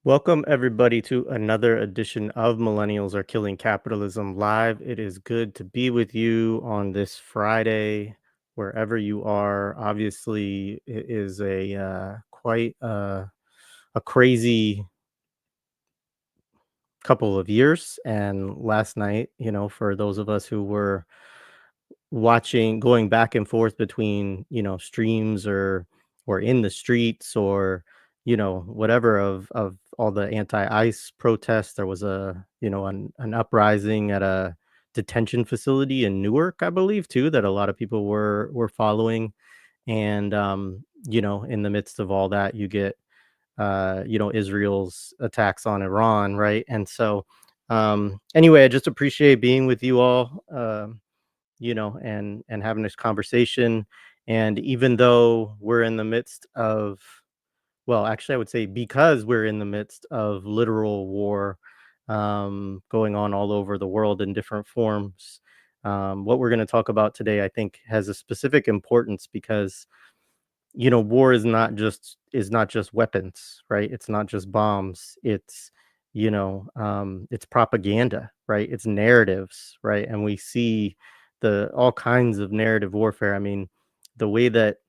Welcome, everybody, to another edition of Millennials Are Killing Capitalism Live. It is good to be with you on this Friday, wherever you are. Obviously, it is a crazy couple of years. And last night, for those of us who were going back and forth between streams or in the streets or whatever of all the anti-ice protests. There was an uprising at a detention facility in Newark, I believe, too, that a lot of people were following. And in the midst of all that, you get Israel's attacks on Iran, right? And so anyway, I just appreciate being with you all, and having this conversation. And even though we're in the midst of, well, actually, I would say because we're in the midst of literal war going on all over the world in different forms, what we're going to talk about today, I think, has a specific importance because war is not just weapons, right? It's not just bombs. It's propaganda, right? It's narratives, right? And we see the all kinds of narrative warfare. I mean, the way that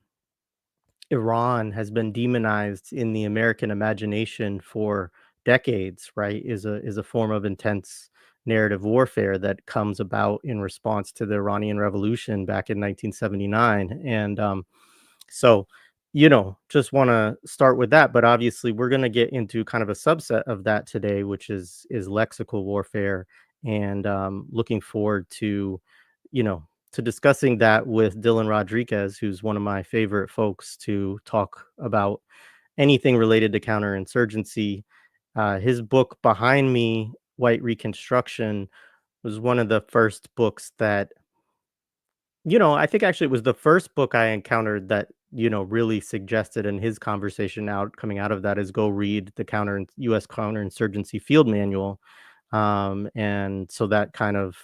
Iran has been demonized in the American imagination for decades, right, is a form of intense narrative warfare that comes about in response to the Iranian Revolution back in 1979. And so, just want to start with that. But obviously, we're going to get into kind of a subset of that today, which is lexical warfare, and looking forward to discussing that with Dylan Rodríguez, who's one of my favorite folks to talk about anything related to counterinsurgency. His book Behind Me, White Reconstruction, was one of the first books that, I think actually it was the first book I encountered that, really suggested, in his conversation coming out of that, is go read the U.S. Counterinsurgency Field Manual. And so that kind of,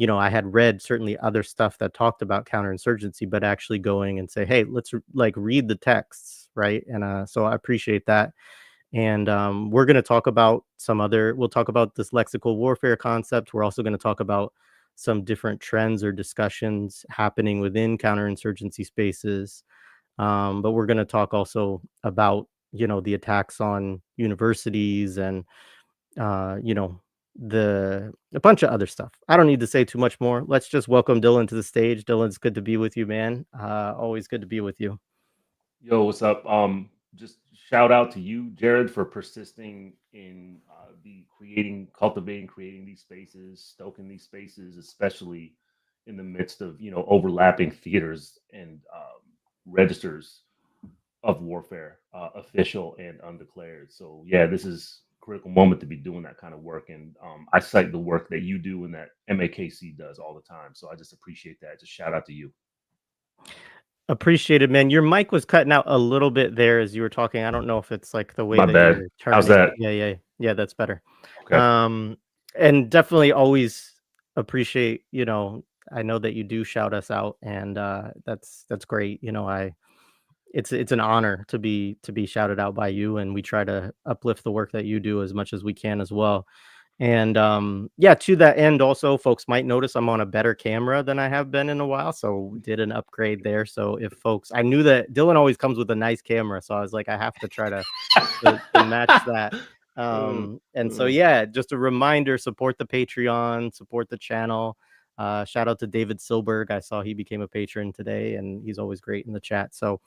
I had read certainly other stuff that talked about counterinsurgency, but actually going and say, hey, let's read the texts, right? And so I appreciate that. And we're going to talk about we'll talk about this lexical warfare concept. We're also going to talk about some different trends or discussions happening within counterinsurgency spaces. But we're going to talk also about, the attacks on universities and, a bunch of other stuff. I don't need to say too much more. Let's just welcome Dylan to the stage. Dylan, it's good to be with you, man. Always good to be with you. Yo, what's up? Just shout out to you, Jared, for persisting in creating these spaces, stoking these spaces, especially in the midst of overlapping theaters and registers of warfare, official and undeclared. So yeah, this is a critical moment to be doing that kind of work, and I cite the work that you do and that MAKC does all the time. So I just appreciate that. Just shout out to you. Appreciate it, man. Your mic was cutting out a little bit there as you were talking. I don't know if it's like the way My that bad. you're How's turning. that? Yeah, that's better. Okay. And definitely always appreciate, I know that you do shout us out, and that's great. It's an honor to be shouted out by you, and we try to uplift the work that you do as much as we can as well. And yeah, to that end, also, folks might notice I'm on a better camera than I have been in a while, so we did an upgrade there. So if folks, I knew that Dylan always comes with a nice camera, so I was like, I have to try to match that. And so yeah, just a reminder: support the Patreon, support the channel. Shout out to David Silberg. I saw he became a patron today, and he's always great in the chat. So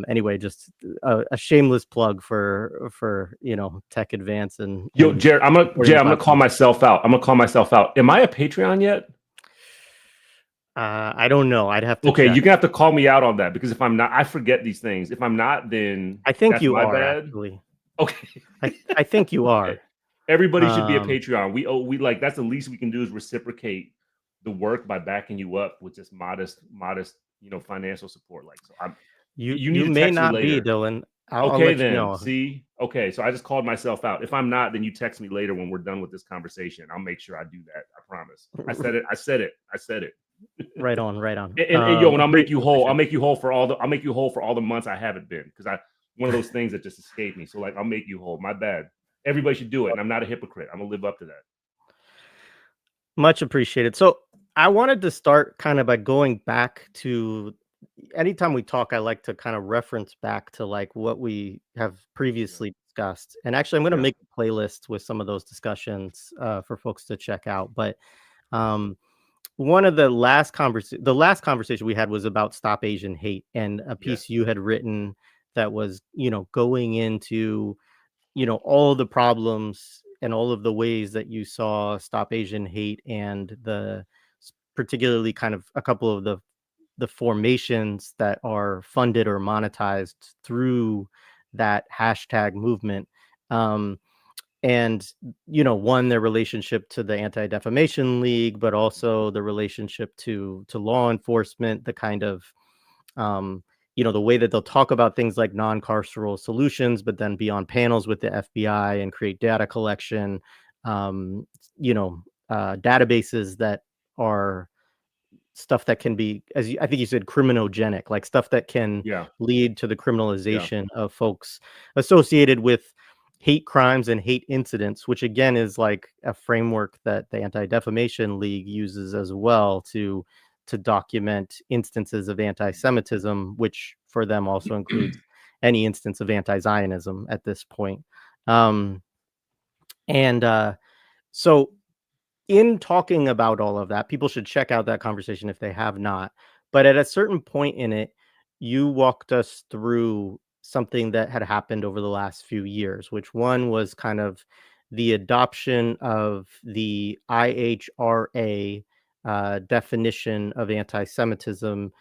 anyway, just a shameless plug for Tech Advance. And Yo, Jared, I'm gonna call myself out. Am I a Patreon yet? I don't know. I'd have to. Okay, check. you're gonna have to call me out on that, because if I'm not, I forget these things. If I'm not, then I think that's you my are bad. actually. Okay, I think you are. Okay. Everybody should be a Patreon. We like, that's the least we can do, is reciprocate the work by backing you up with just modest financial support. Like, so you need to may text not me later. be, Dylan. I'll Okay, let then. you know. See, okay, so I just called myself out. If I'm not, then you text me later when we're done with this conversation. I'll make sure I do that. I promise. I said it. Right on. And yo, and I'll make you whole. I'll make you whole for all the months I haven't been, because one of those things that just escaped me. So like, I'll make you whole. My bad. everybody should do it, and I'm not a hypocrite. I'm gonna live up to that. Much appreciated. So I wanted to start kind of by going back to, anytime we talk, I like to kind of reference back to like what we have previously discussed. And actually, I'm going to Yeah. make a playlist with some of those discussions for folks to check out. But one of the last conversation we had was about Stop Asian Hate, and a piece you had written that was, going into, all the problems and all of the ways that you saw Stop Asian Hate, and particularly kind of a couple of the formations that are funded or monetized through that hashtag movement. And one, their relationship to the Anti-Defamation League, but also the relationship to law enforcement, the kind of the way that they'll talk about things like non-carceral solutions, but then be on panels with the FBI and create data collection, databases that are stuff that can be, I think you said, criminogenic, like stuff that can lead to the criminalization of folks associated with hate crimes and hate incidents, which again is like a framework that the Anti-Defamation League uses as well to document instances of anti-Semitism, which for them also includes any instance of anti-Zionism at this point. So in talking about all of that, people should check out that conversation if they have not. But at a certain point in it, you walked us through something that had happened over the last few years, which one was kind of the adoption of the IHRA definition of anti-Semitism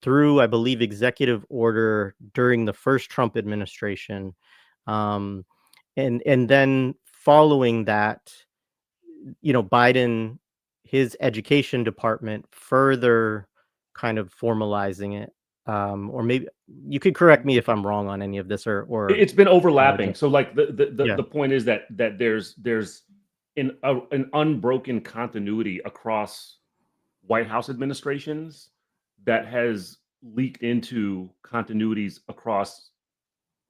through, I believe, executive order during the first Trump administration. And then following that, Biden, his education department further kind of formalizing it. Or maybe you could correct me if I'm wrong on any of this, or It's been overlapping. So like the point is that there's an unbroken continuity across White House administrations that has leaked into continuities across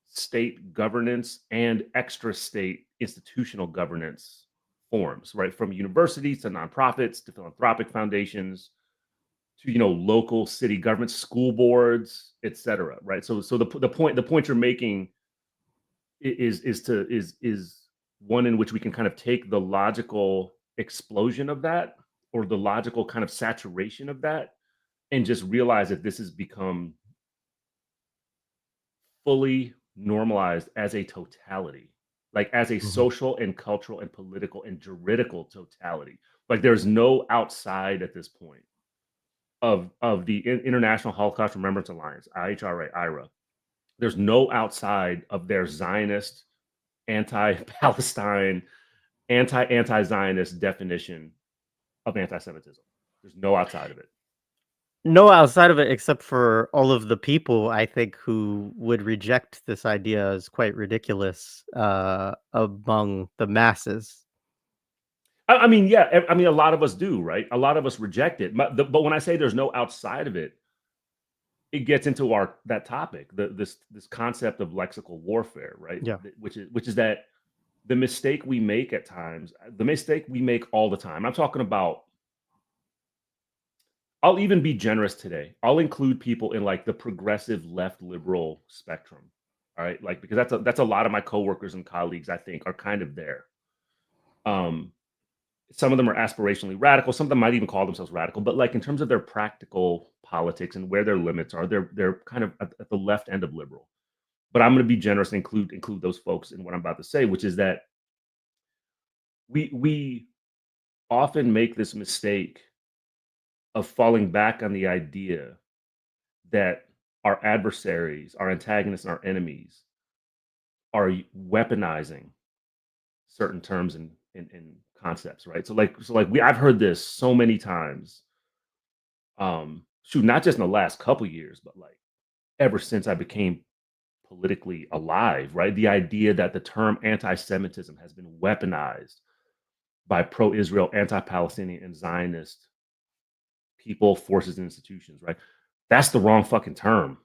state governance and extra state institutional governance forms, right? From universities to nonprofits to philanthropic foundations to local city governments, school boards, etc. Right. So the point you're making is one in which we can kind of take the logical explosion of that, or the logical kind of saturation of that, and just realize that this has become fully normalized as a totality, like as a social and cultural and political and juridical totality. Like there's no outside at this point of the International Holocaust Remembrance Alliance, IHRA, IHRA. There's no outside of their Zionist, anti-Palestine, anti-Zionist definition of anti-Semitism. There's no outside of it. No outside of it, except for all of the people, I think, who would reject this idea as quite ridiculous among the masses. I mean, yeah, I mean, a lot of us do, right? A lot of us reject it. But when I say there's no outside of it, it gets into that topic, this concept of lexical warfare, right? Yeah. Which is that the mistake we make at times, the mistake we make all the time. I'm talking about, I'll even be generous today. I'll include people in like the progressive left liberal spectrum. All right. Like, because that's a lot of my coworkers and colleagues, I think, are kind of there. Some of them are aspirationally radical. Some of them might even call themselves radical, but like in terms of their practical politics and where their limits are, they're kind of at the left end of liberal. But I'm going to be generous and include those folks in what I'm about to say, which is that we often make this mistake of falling back on the idea that our adversaries, our antagonists, and our enemies are weaponizing certain terms and concepts, right? So I've heard this so many times. Not just in the last couple years, but like ever since I became politically alive, right? The idea that the term anti-Semitism has been weaponized by pro-Israel, anti-Palestinian, and Zionist people, forces, and institutions, right? That's the wrong fucking term,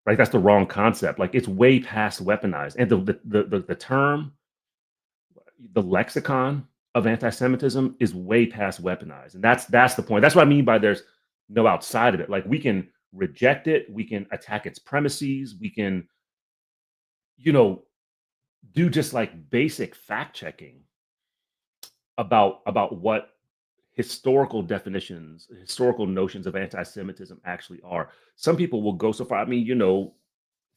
right? That's the wrong concept. Like it's way past weaponized. And the term the lexicon of anti-Semitism is way past weaponized, and that's the point. That's what I mean by there's no outside of it. Like, we can reject it, we can attack its premises, we can, you know, do just like basic fact checking about what historical definitions, historical notions of anti-Semitism actually are. Some people will go so far. I mean,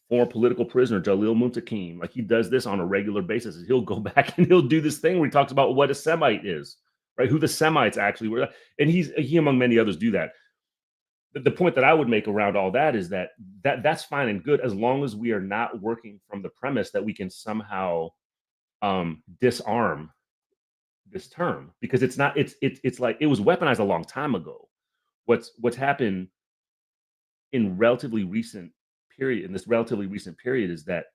former political prisoner Jalil Muntaqim, like, he does this on a regular basis. He'll go back and he'll do this thing where he talks about what a Semite is, right? Who the Semites actually were, and he among many others do that. The point that I would make around all that is that's fine and good, as long as we are not working from the premise that we can somehow disarm this term, because it's not. It's like, it was weaponized a long time ago. What's happened in this relatively recent period is that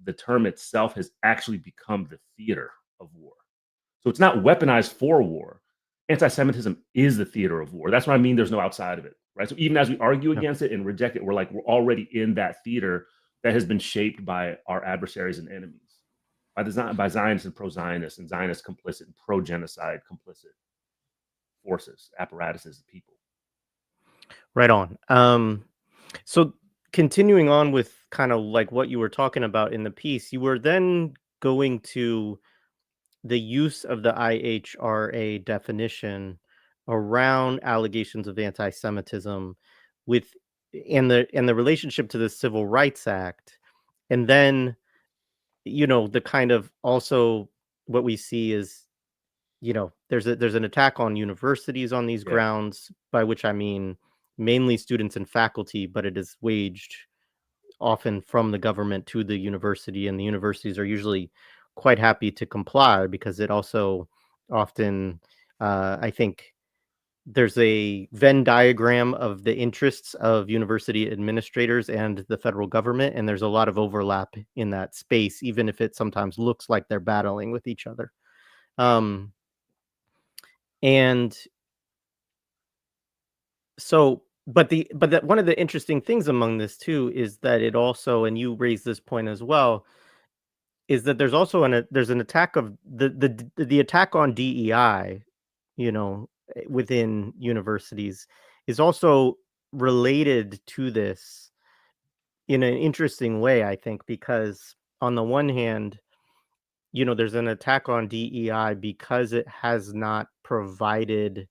the term itself has actually become the theater of war. So it's not weaponized for war. Anti-Semitism is the theater of war. That's what I mean. There's no outside of it, right? So even as we argue against it and reject it, we're already in that theater that has been shaped by our adversaries and enemies, by Zionists and pro-Zionists, and Zionist complicit and pro-genocide complicit forces, apparatuses, people. Right on. So continuing on with kind of like what you were talking about in the piece, you were then going to the use of the IHRA definition around allegations of anti-Semitism with and the relationship to the Civil Rights Act. And then, the kind of also what we see is, there's an attack on universities on these grounds, by which I mean mainly students and faculty, but it is waged often from the government to the university, and the universities are usually quite happy to comply, because it also often, I think, there's a Venn diagram of the interests of university administrators and the federal government, and there's a lot of overlap in that space, even if it sometimes looks like they're battling with each other. And so, but one of the interesting things among this too is that it also, and you raised this point as well, is that there's also there's an attack of the attack on DEI, within universities, is also related to this in an interesting way, I think, because on the one hand, there's an attack on DEI because it has not provided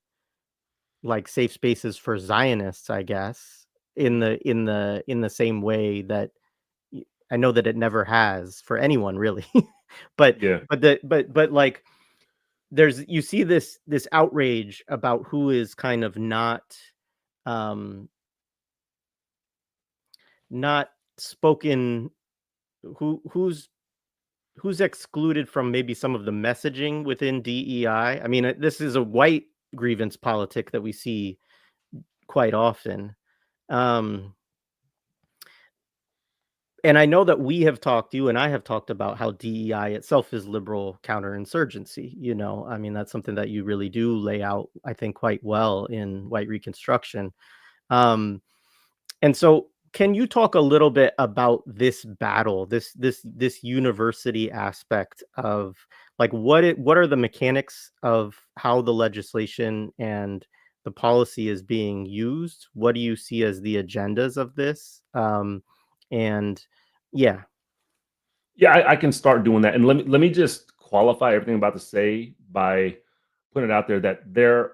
like safe spaces for Zionists, I guess, in the same way that I know that it never has for anyone really. but like you see this outrage about who is kind of not spoken, who's excluded from maybe some of the messaging within DEI. I mean, this is a white grievance politic that we see quite often. And I know that you and I have talked about how DEI itself is liberal counterinsurgency. I mean, that's something that you really do lay out, I think, quite well in White Reconstruction. And so, can you talk a little bit about this battle, this university aspect of like what are the mechanics of how the legislation and the policy is being used? What do you see as the agendas of this? And yeah. I can start doing that. And let me just qualify everything I'm about to say by putting it out there that there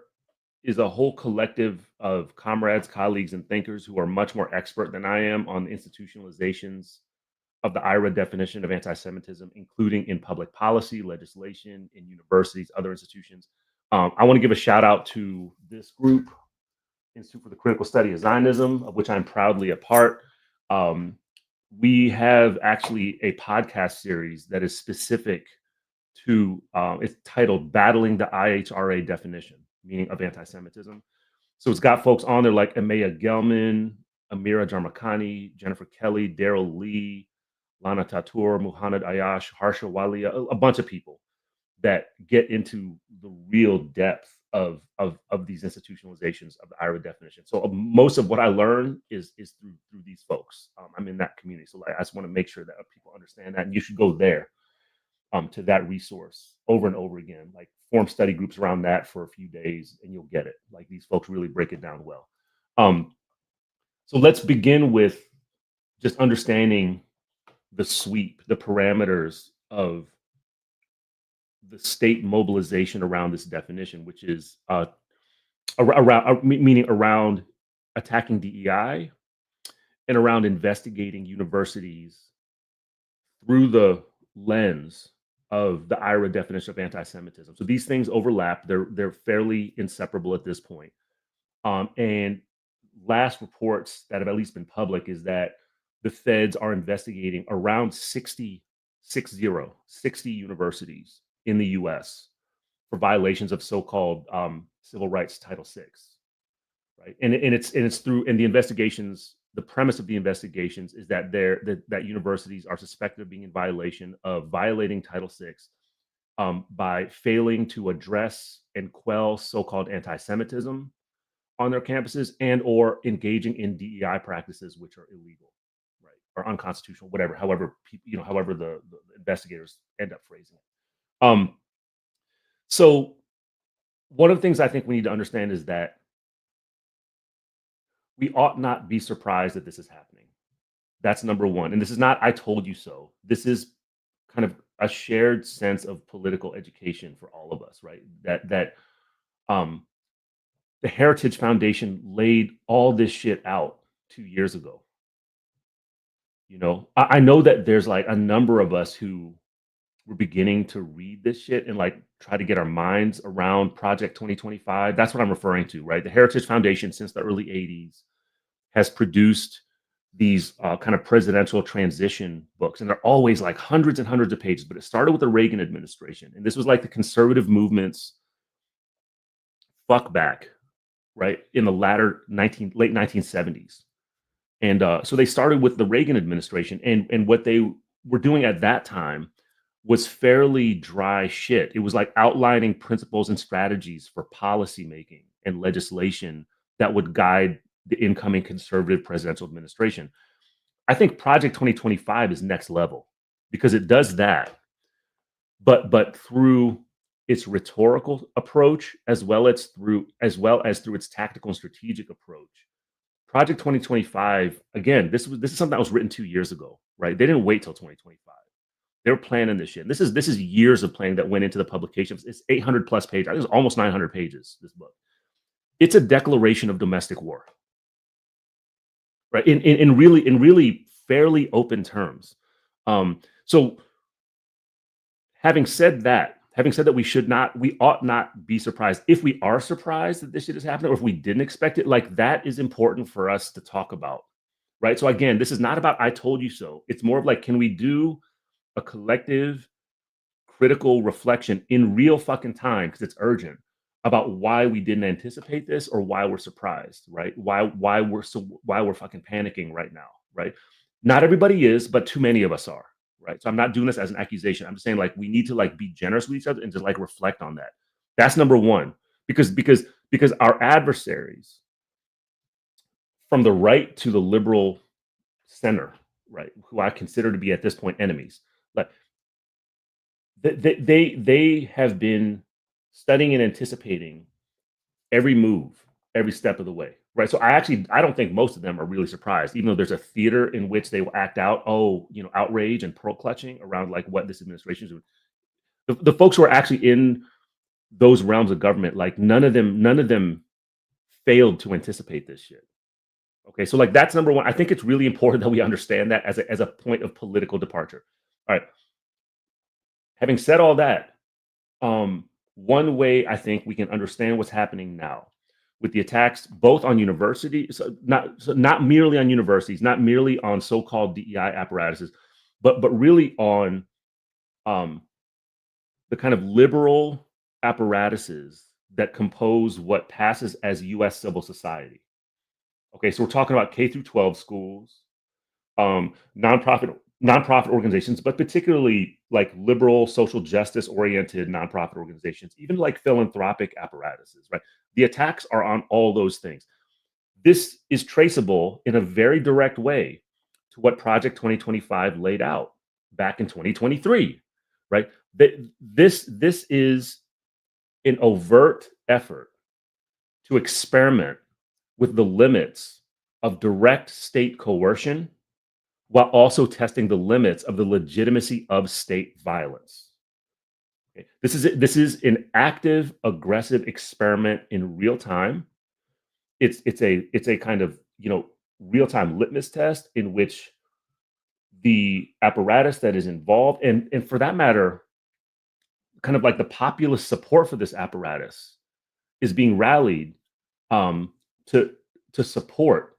is a whole collective of comrades, colleagues, and thinkers who are much more expert than I am on the institutionalizations of the IHRA definition of anti-Semitism, including in public policy, legislation, in universities, other institutions. I want to give a shout out to this group, Institute for the Critical Study of Zionism, of which I'm proudly a part. We have actually a podcast series that is specific to, it's titled Battling the IHRA Definition, meaning of anti-Semitism. So it's got folks on there like Amaya Gelman, Amira Jarmakani, Jennifer Kelly, Daryl Lee, Lana Tatur, Muhammad Ayash, Harsha Walia, a bunch of people that get into the real depth of these institutionalizations of the IHRA definition. So most of what I learn is through these folks. I'm in that community, so I just want to make sure that people understand that, and you should go there. to that resource over and over again. Like form study groups around that for a few days, and you'll get it. Like these folks really break it down well. So let's begin with just understanding the sweep, the parameters of the state mobilization around this definition, which is around attacking DEI and around investigating universities through the lens of the IHRA definition of anti-Semitism. So these things overlap. They're fairly inseparable at this point. And last reports that have at least been public is that the feds are investigating around 60 universities in the US for violations of so-called civil rights Title VI, right? And it's through, and the investigations, the premise of the investigations is that that universities are suspected of being in violation of violating Title VI by failing to address and quell so-called anti-Semitism on their campuses and or engaging in DEI practices which are illegal, right, or unconstitutional, whatever, however the investigators end up phrasing it. So one of the things I think we need to understand is that we ought not be surprised that this is happening. That's number one. And this is not, I told you so. This is kind of a shared sense of political education for all of us, right? That the Heritage Foundation laid all this shit out 2 years ago. You know, I know that there's like a number of us who were beginning to read this shit and like try to get our minds around Project 2025. That's what I'm referring to, right? The Heritage Foundation since the early 80s has produced these kind of presidential transition books, and they're always like hundreds and hundreds of pages, but it started with the Reagan administration. And this was like the conservative movement's fuck back, right, in the late 1970s. And so they started with the Reagan administration, and what they were doing at that time was fairly dry shit. It was like outlining principles and strategies for policy making and legislation that would guide the incoming conservative presidential administration. I think Project 2025 is next level because it does that, but through its rhetorical approach as well as through its tactical and strategic approach. Project 2025, again, this is something that was written 2 years ago, right? They didn't wait till 2025. They were planning this shit. This is years of planning that went into the publication. It's 800 plus pages. I think it's almost 900 pages, this book. It's a declaration of domestic war, right? In really fairly open terms. So having said that we ought not be surprised. If we are surprised that this shit is happening, or if we didn't expect it, like that is important for us to talk about, right? So again, this is not about I told you so. It's more of like, can we do a collective critical reflection in real fucking time, because it's urgent, about why we didn't anticipate this or why we're surprised, right? Why we're fucking panicking right now, right? Not everybody is, but too many of us are, right? So I'm not doing this as an accusation. I'm just saying like we need to like be generous with each other and to like reflect on that. That's number one, because our adversaries from the right to the liberal center, right, who I consider to be at this point enemies, like they have been studying and anticipating every move, every step of the way, right? So I don't think most of them are really surprised, even though there's a theater in which they will act out, outrage and pearl clutching around like what this administration is doing. The folks who are actually in those realms of government, like none of them failed to anticipate this shit. Okay, so like that's number one. I think it's really important that we understand that as a point of political departure. All right. Having said all that, one way I think we can understand what's happening now with the attacks both on universities, not merely on universities, not merely on so-called DEI apparatuses, but really on the kind of liberal apparatuses that compose what passes as U.S. civil society. Okay, so we're talking about K through 12 schools, nonprofit organizations, but particularly like liberal, social justice oriented nonprofit organizations, even like philanthropic apparatuses, right? The attacks are on all those things. This is traceable in a very direct way to what Project 2025 laid out back in 2023, right? This is an overt effort to experiment with the limits of direct state coercion while also testing the limits of the legitimacy of state violence. Okay. This is an active, aggressive experiment in real time. It's a kind of real time litmus test in which the apparatus that is involved, and for that matter, kind of like the populist support for this apparatus is being rallied um, to support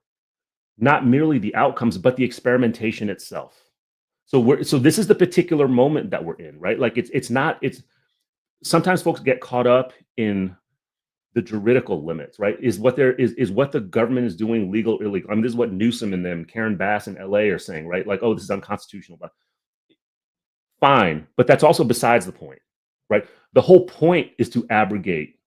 not merely the outcomes but the experimentation itself. So this is the particular moment that we're in, right? Like it's sometimes folks get caught up in the juridical limits, right? Is what the government is doing legal or illegal? I mean, this is what Newsom and them, Karen Bass in LA are saying, right? Like, oh, this is unconstitutional. But fine, but that's also besides the point, right? The whole point is to abrogate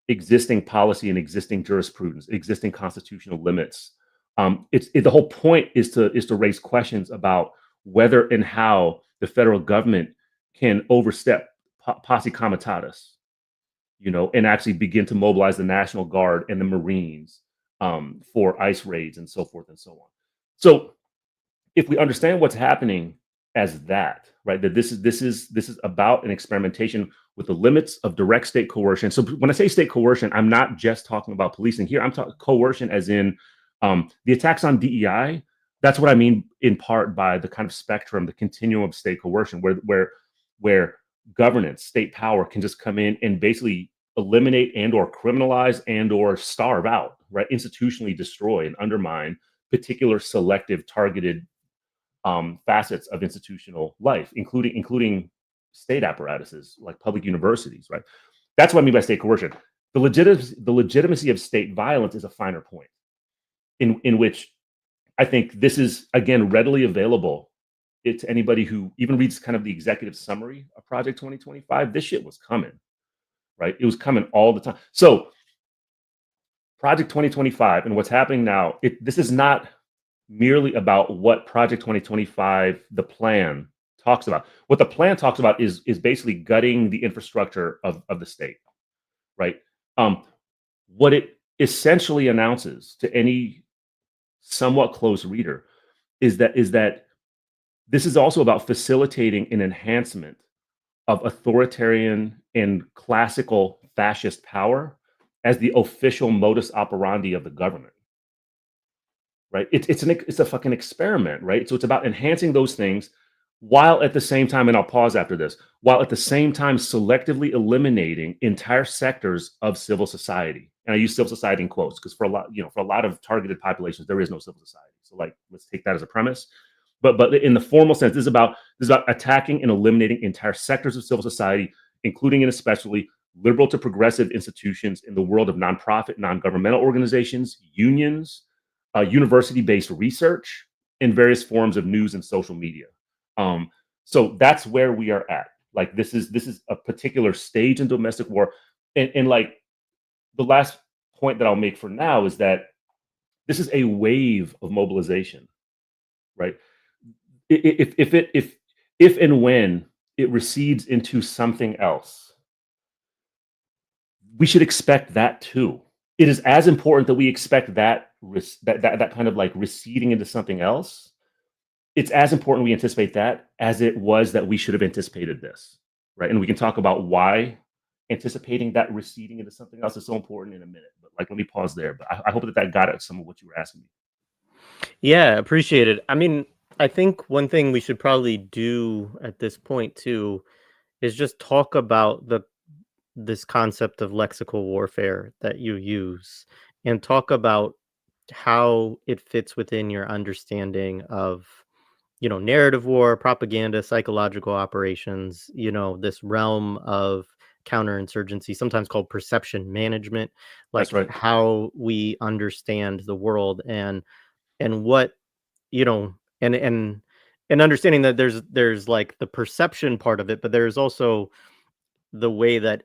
existing policy and existing jurisprudence, existing constitutional limits. The whole point is to raise questions about whether and how the federal government can overstep posse comitatus, and actually begin to mobilize the National Guard and the Marines for ICE raids and so forth and so on. So, if we understand what's happening as that, right, that this is about an experimentation with the limits of direct state coercion. So when I say state coercion, I'm not just talking about policing here. I'm talking coercion as in the attacks on DEI. That's what I mean in part by the kind of spectrum, the continuum of state coercion, where governance, state power can just come in and basically eliminate and or criminalize and or starve out, right, institutionally destroy and undermine particular selective targeted facets of institutional life, including state apparatuses like public universities, right? That's what I mean by state coercion. The legitimacy of state violence is a finer point in which I think this is, again, readily available to anybody who even reads kind of the executive summary of Project 2025. This shit was coming, right? It was coming all the time. So Project 2025 and what's happening now, this is not merely about what Project 2025, the plan, talks about. What the plan talks about is basically gutting the infrastructure of the state, right? What it essentially announces to any somewhat close reader is that this is also about facilitating an enhancement of authoritarian and classical fascist power as the official modus operandi of the government. Right? It's a fucking experiment, right? So it's about enhancing those things while at the same time, and I'll pause after this, while at the same time selectively eliminating entire sectors of civil society. And I use civil society in quotes because for a lot of targeted populations, there is no civil society. So like, let's take that as a premise. But in the formal sense, this is about attacking and eliminating entire sectors of civil society, including and especially liberal to progressive institutions in the world of nonprofit, non-governmental organizations, unions, university-based research, and various forms of news and social media. So that's where we are at. Like this is a particular stage in domestic war, and like the last point that I'll make for now is that this is a wave of mobilization, right? If and when it recedes into something else, we should expect that too. It is as important that we expect that kind of like receding into something else. It's as important we anticipate that as it was that we should have anticipated this, right? And we can talk about why anticipating that receding into something else is so important in a minute. But like, let me pause there. But I hope that got at some of what you were asking me. Yeah, appreciate it. I mean, I think one thing we should probably do at this point too is just talk about this concept of lexical warfare that you use and talk about how it fits within your understanding of narrative war, propaganda, psychological operations, this realm of counterinsurgency, sometimes called perception management, like That's right. how we understand the world and what you know and understanding that there's like the perception part of it, but there's also the way that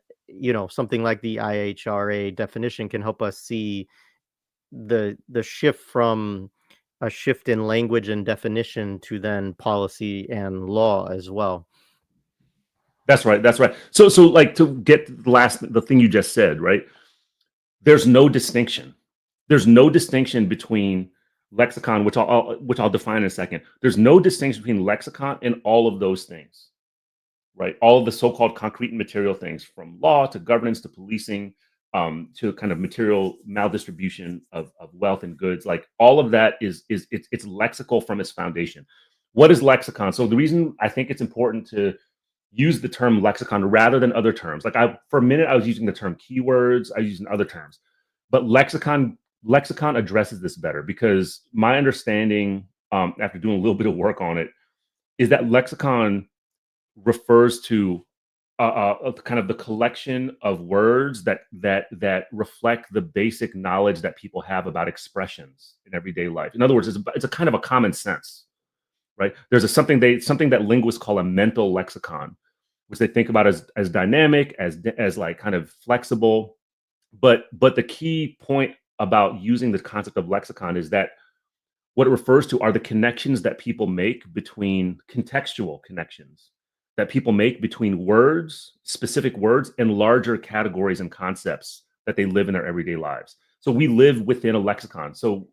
something like the IHRA definition can help us see the shift from a shift in language and definition to then policy and law as well. That's right. That's right. So like, to get the thing you just said, right? There's no distinction. There's no distinction between lexicon, which I'll define in a second. There's no distinction between lexicon and all of those things, right? All of the so-called concrete and material things, from law to governance to policing, to kind of material maldistribution of wealth and goods. Like, all of that it's lexical from its foundation. What is lexicon? So the reason I think it's important to use the term lexicon rather than other terms, like, for a minute I was using the term keywords, I was using other terms, but lexicon addresses this better, because my understanding, after doing a little bit of work on it, is that lexicon refers to kind of the collection of words that reflect the basic knowledge that people have about expressions in everyday life. In other words, it's a kind of a common sense, right? There's something that linguists call a mental lexicon, which they think about as dynamic, as like kind of flexible. But the key point about using the concept of lexicon is that what it refers to are the connections that people make between contextual connections that people make between words, specific words, and larger categories and concepts that they live in their everyday lives. So we live within a lexicon. So,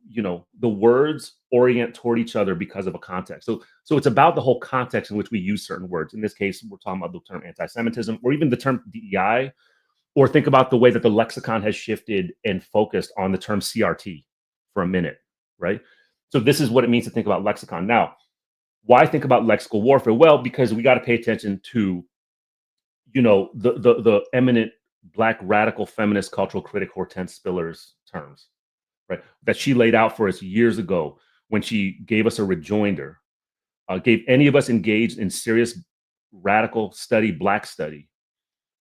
the words orient toward each other because of a context. So it's about the whole context in which we use certain words. In this case, we're talking about the term anti-Semitism, or even the term DEI, or think about the way that the lexicon has shifted and focused on the term CRT for a minute, right? So this is what it means to think about lexicon. Now, why think about lexical warfare? Well, because we got to pay attention to, the eminent Black radical feminist cultural critic Hortense Spiller's terms, right? That she laid out for us years ago when she gave us a rejoinder, gave any of us engaged in serious radical study, Black study,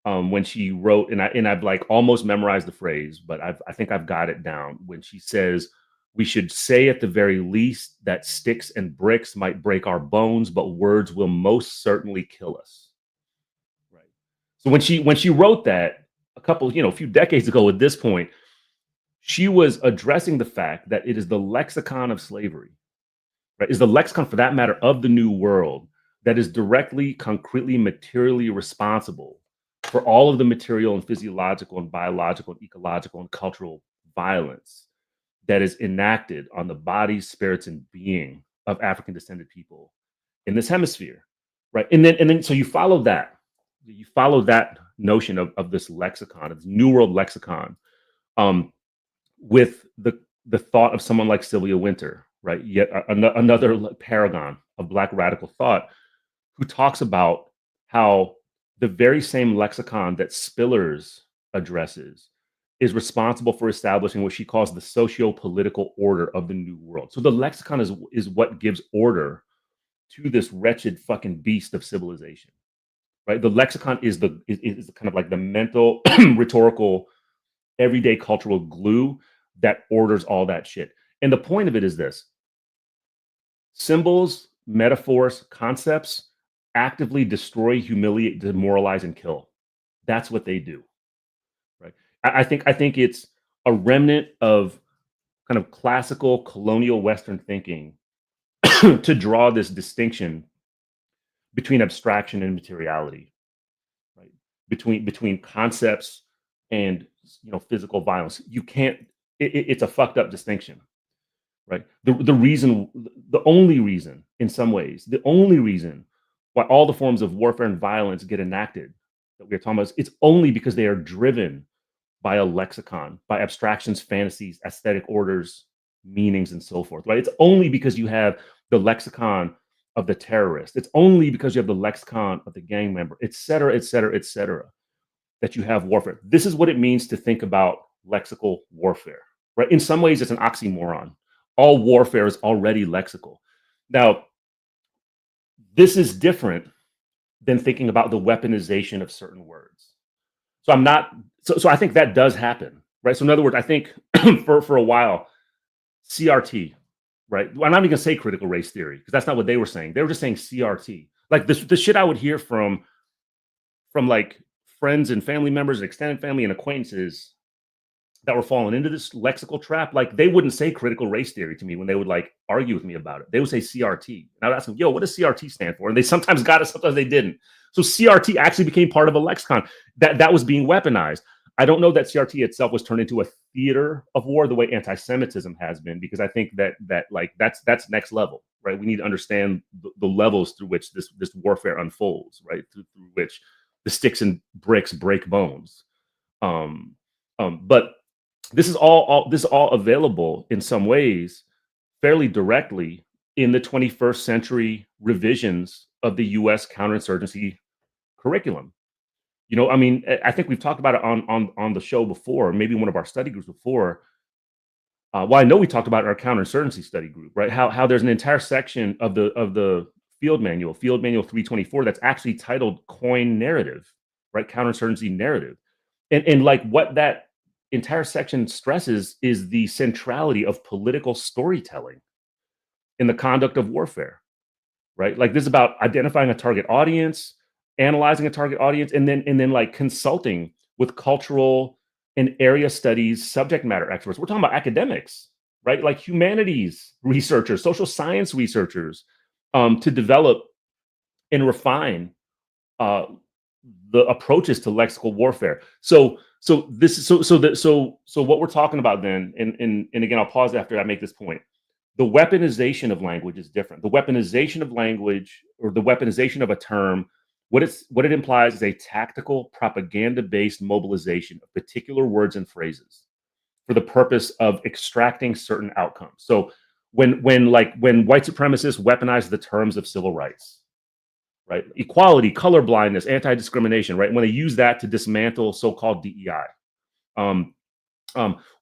when she wrote, and I've like almost memorized the phrase, but I think I've got it down, when she says, "We should say at the very least that sticks and bricks might break our bones, but words will most certainly kill us." Right. So when she wrote that a few decades ago at this point, she was addressing the fact that it is the lexicon of slavery, right? Is the lexicon, for that matter, of the New World, that is directly, concretely, materially responsible for all of the material and physiological and biological and ecological and cultural violence that is enacted on the bodies, spirits, and being of African descended people in this hemisphere, right? And then so you follow that notion of this lexicon, of this New World lexicon, with the thought of someone like Sylvia Wynter, right? Yet another paragon of Black radical thought, who talks about how the very same lexicon that Spillers addresses is responsible for establishing what she calls the socio-political order of the New World. So the lexicon is what gives order to this wretched fucking beast of civilization, right? The lexicon is kind of like the mental, rhetorical, everyday cultural glue that orders all that shit. And the point of it is this: symbols, metaphors, concepts actively destroy, humiliate, demoralize, and kill. That's what they do. Right. I think it's a remnant of kind of classical colonial Western thinking to draw this distinction between abstraction and materiality, right? Between concepts and physical violence. You can't. It's a fucked up distinction, right? The only reason, in some ways, the only reason why all the forms of warfare and violence get enacted that we're talking about, it's only because they are driven by a lexicon, by abstractions, fantasies, aesthetic orders, meanings, and so forth, right? It's only because you have the lexicon of the terrorist. It's only because you have the lexicon of the gang member, et cetera, et cetera, et cetera, that you have warfare. This is what it means to think about lexical warfare, right? In some ways, it's an oxymoron. All warfare is already lexical. Now, this is different than thinking about the weaponization of certain words. So I think that does happen, right? So in other words, I think for a while, CRT, right? I'm not even gonna say critical race theory, because that's not what they were saying. They were just saying CRT. Like the shit I would hear from like friends and family members and extended family and acquaintances that were falling into this lexical trap, like they wouldn't say critical race theory to me when they would like argue with me about it. They would say CRT. And I would ask them, yo, what does CRT stand for? And they sometimes got it, sometimes they didn't. So CRT actually became part of a lexicon that was being weaponized. I don't know that CRT itself was turned into a theater of war the way anti-Semitism has been, because I think that like that's next level, right? We need to understand the levels through which this warfare unfolds, right? Through which the sticks and bricks break bones. But this is all available in some ways fairly directly in the 21st century revisions of the U.S. counterinsurgency curriculum. You know, I mean, I think we've talked about it on the show before, maybe one of our study groups before. Well, I know we talked about our counterinsurgency study group, right? How there's an entire section of the field manual 324, that's actually titled "Coin Narrative," right? Counterinsurgency narrative, and like what that entire section stresses is the centrality of political storytelling in the conduct of warfare, right? Like this is about identifying a target audience, analyzing a target audience, and then like consulting with cultural and area studies subject matter experts. We're talking about academics, right? Like humanities researchers, social science researchers, to develop and refine the approaches to lexical warfare. So what we're talking about then, and again, I'll pause after I make this point. The weaponization of language is different. The weaponization of language, or the weaponization of a term, what it implies is a tactical, propaganda-based mobilization of particular words and phrases for the purpose of extracting certain outcomes. So when white supremacists weaponize the terms of civil rights, right? Equality, colorblindness, anti-discrimination, right? When they use that to dismantle so-called DEI.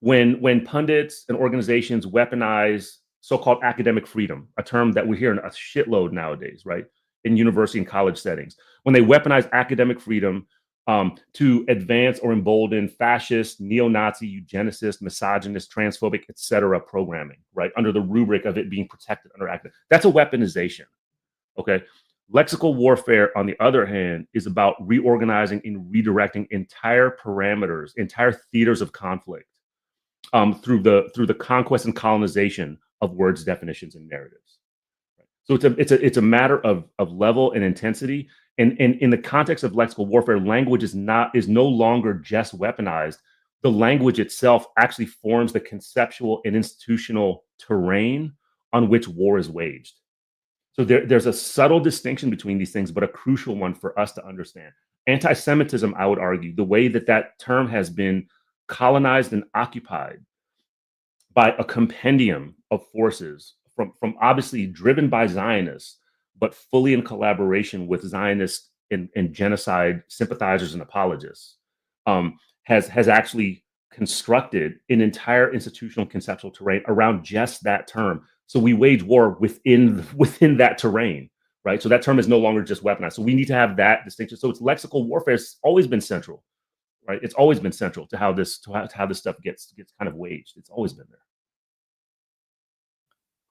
When pundits and organizations weaponize so-called academic freedom, a term that we hear in a shitload nowadays, right? In university and college settings. When they weaponize academic freedom to advance or embolden fascist, neo-Nazi, eugenicist, misogynist, transphobic, etc. programming, right? Under the rubric of it being protected under academic. That's a weaponization, okay? Lexical warfare, on the other hand, is about reorganizing and redirecting entire parameters, entire theaters of conflict through the conquest and colonization of words, definitions, and narratives. So it's a matter of level and intensity. And in the context of lexical warfare, language is no longer just weaponized. The language itself actually forms the conceptual and institutional terrain on which war is waged. So there's a subtle distinction between these things, but a crucial one for us to understand. Anti-Semitism, I would argue, the way that term has been colonized and occupied by a compendium of forces from obviously driven by Zionists, but fully in collaboration with Zionist and genocide sympathizers and apologists, has actually constructed an entire institutional conceptual terrain around just that term. So we wage war within that terrain, right? So that term is no longer just weaponized. So we need to have that distinction. So it's lexical warfare has always been central, right? It's always been central to how this stuff gets kind of waged. It's always been there.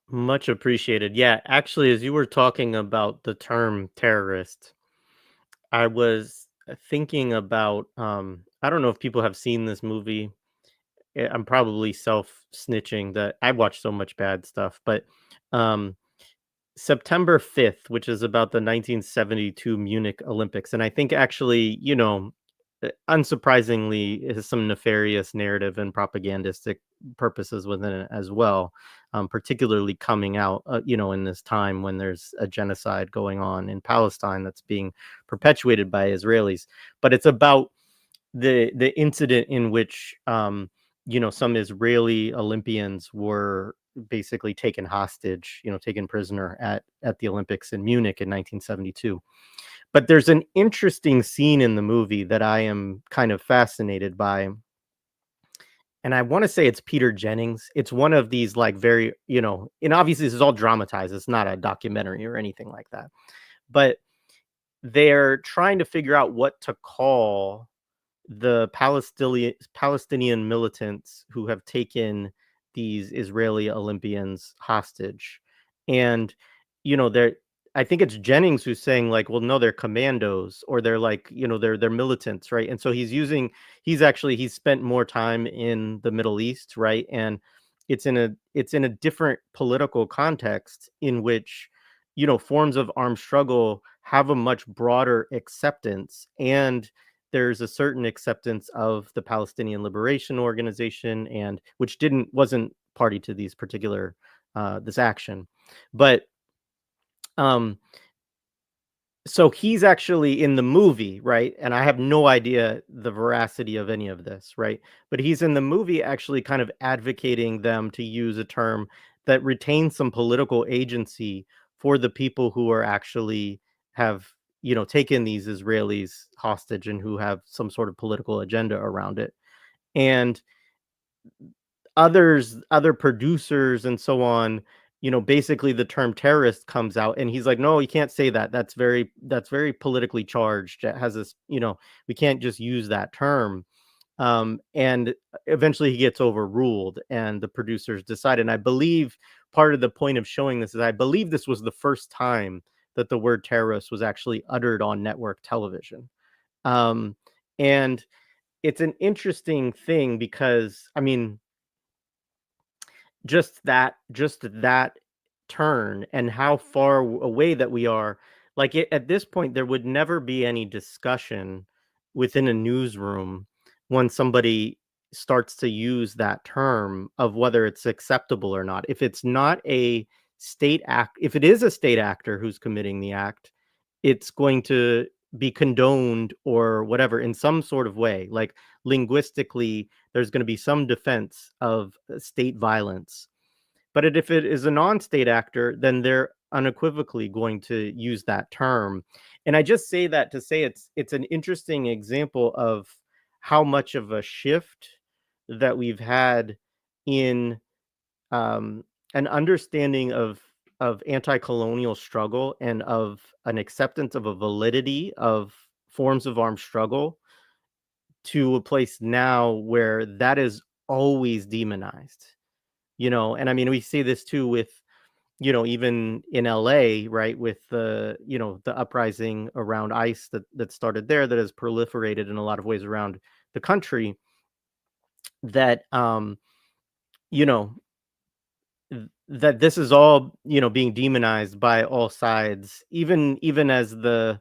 Much appreciated. Yeah, actually, as you were talking about the term terrorist, I was thinking about I don't know if people have seen this movie. I'm probably self-snitching that I watch so much bad stuff, but um September 5th, which is about the 1972 Munich Olympics, and I think actually, unsurprisingly, it has some nefarious narrative and propagandistic purposes within it as well, particularly coming out, in this time when there's a genocide going on in Palestine that's being perpetuated by Israelis. But it's about the incident in which, some Israeli Olympians were basically taken hostage, taken prisoner at the Olympics in Munich in 1972. But there's an interesting scene in the movie that I am kind of fascinated by. And I want to say it's Peter Jennings. It's one of these like very, and obviously this is all dramatized. It's not a documentary or anything like that. But they're trying to figure out what to call the Palestinian militants who have taken these Israeli Olympians hostage. And, they're I think it's Jennings who's saying like, well, no, they're commandos, or they're like, they're militants, right? And so he's spent more time in the Middle East, right? And it's in a different political context in which, forms of armed struggle have a much broader acceptance, and there's a certain acceptance of the Palestinian Liberation Organization, and which wasn't party to these particular this action, but um so he's actually in the movie, right? And I have no idea the veracity of any of this, right? But he's in the movie actually kind of advocating them to use a term that retains some political agency for the people who are actually have, taken these Israelis hostage and who have some sort of political agenda around it. And other producers and so on, basically the term terrorist comes out, and he's like, no, you can't say that, that's very politically charged, it has this, we can't just use that term. And eventually he gets overruled, and the producers decide, and I believe part of the point of showing this is I believe this was the first time that the word terrorist was actually uttered on network television. And it's an interesting thing because, I mean, just that turn and how far away that we are, like, at this point there would never be any discussion within a newsroom when somebody starts to use that term of whether it's acceptable or not. If it's not a if it is a state actor who's committing the act, it's going to be condoned or whatever in some sort of way. Like, linguistically, there's going to be some defense of state violence. But if it is a non-state actor, then they're unequivocally going to use that term. And I just say that to say it's an interesting example of how much of a shift that we've had in an understanding of anti-colonial struggle and of an acceptance of a validity of forms of armed struggle, to a place now where that is always demonized. And I mean, we see this too with, even in LA, right, with the uprising around ICE that started there, that has proliferated in a lot of ways around the country, that you know that this is all, being demonized by all sides, even as the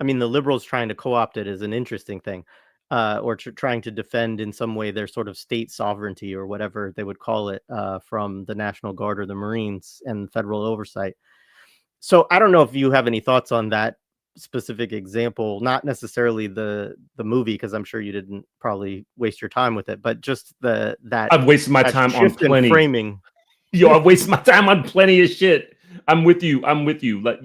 liberals trying to co-opt it is an interesting thing, or trying to defend in some way their sort of state sovereignty or whatever they would call it, from the National Guard or the Marines and federal oversight. So I don't know if you have any thoughts on that specific example, not necessarily the movie, because I'm sure you didn't probably waste your time with it, but just that I've wasted my time on shift in plenty. framing. Yo, I've wasted my time on plenty of shit. I'm with you. Like,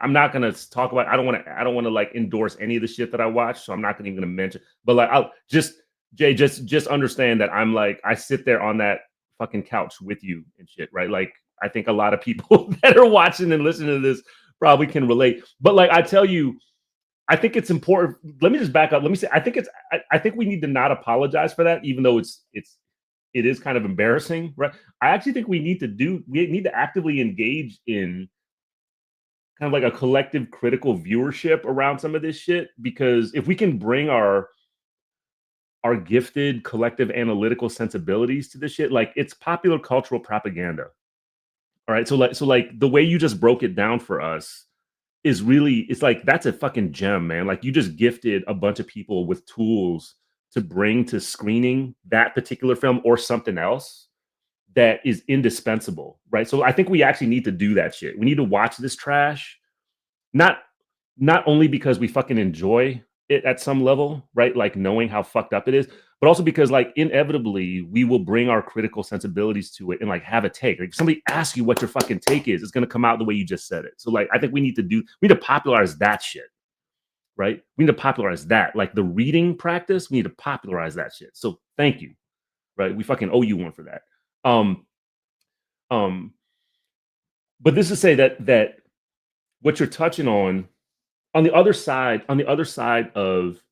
I'm not gonna talk about. I don't want to like endorse any of the shit that I watch, so I'm not even gonna mention. But like, I'll just understand that I'm like, I sit there on that fucking couch with you and shit, right? Like, I think a lot of people that are watching and listening to this probably can relate. But like, I tell you, I think it's important. Let me just back up. Let me say, I think we need to not apologize for that, even though it is kind of embarrassing, right? I actually think we need to actively engage in kind of like a collective critical viewership around some of this shit, because if we can bring our gifted collective analytical sensibilities to this shit, like, it's popular cultural propaganda. All right. So like the way you just broke it down for us is really, it's like, that's a fucking gem, man. Like, you just gifted a bunch of people with tools to bring to screening that particular film or something else that is indispensable, right? So I think we actually need to do that shit. We need to watch this trash, not only because we fucking enjoy it at some level, right? Like, knowing how fucked up it is, but also because, like, inevitably we will bring our critical sensibilities to it and like have a take. Like, if somebody asks you what your fucking take is, it's going to come out the way you just said it. So like, I think we need to popularize that shit. Right? We need to popularize that. Like, the reading practice, we need to popularize that shit. So thank you. Right? We fucking owe you one for that. But this is to say that what you're touching on the other side of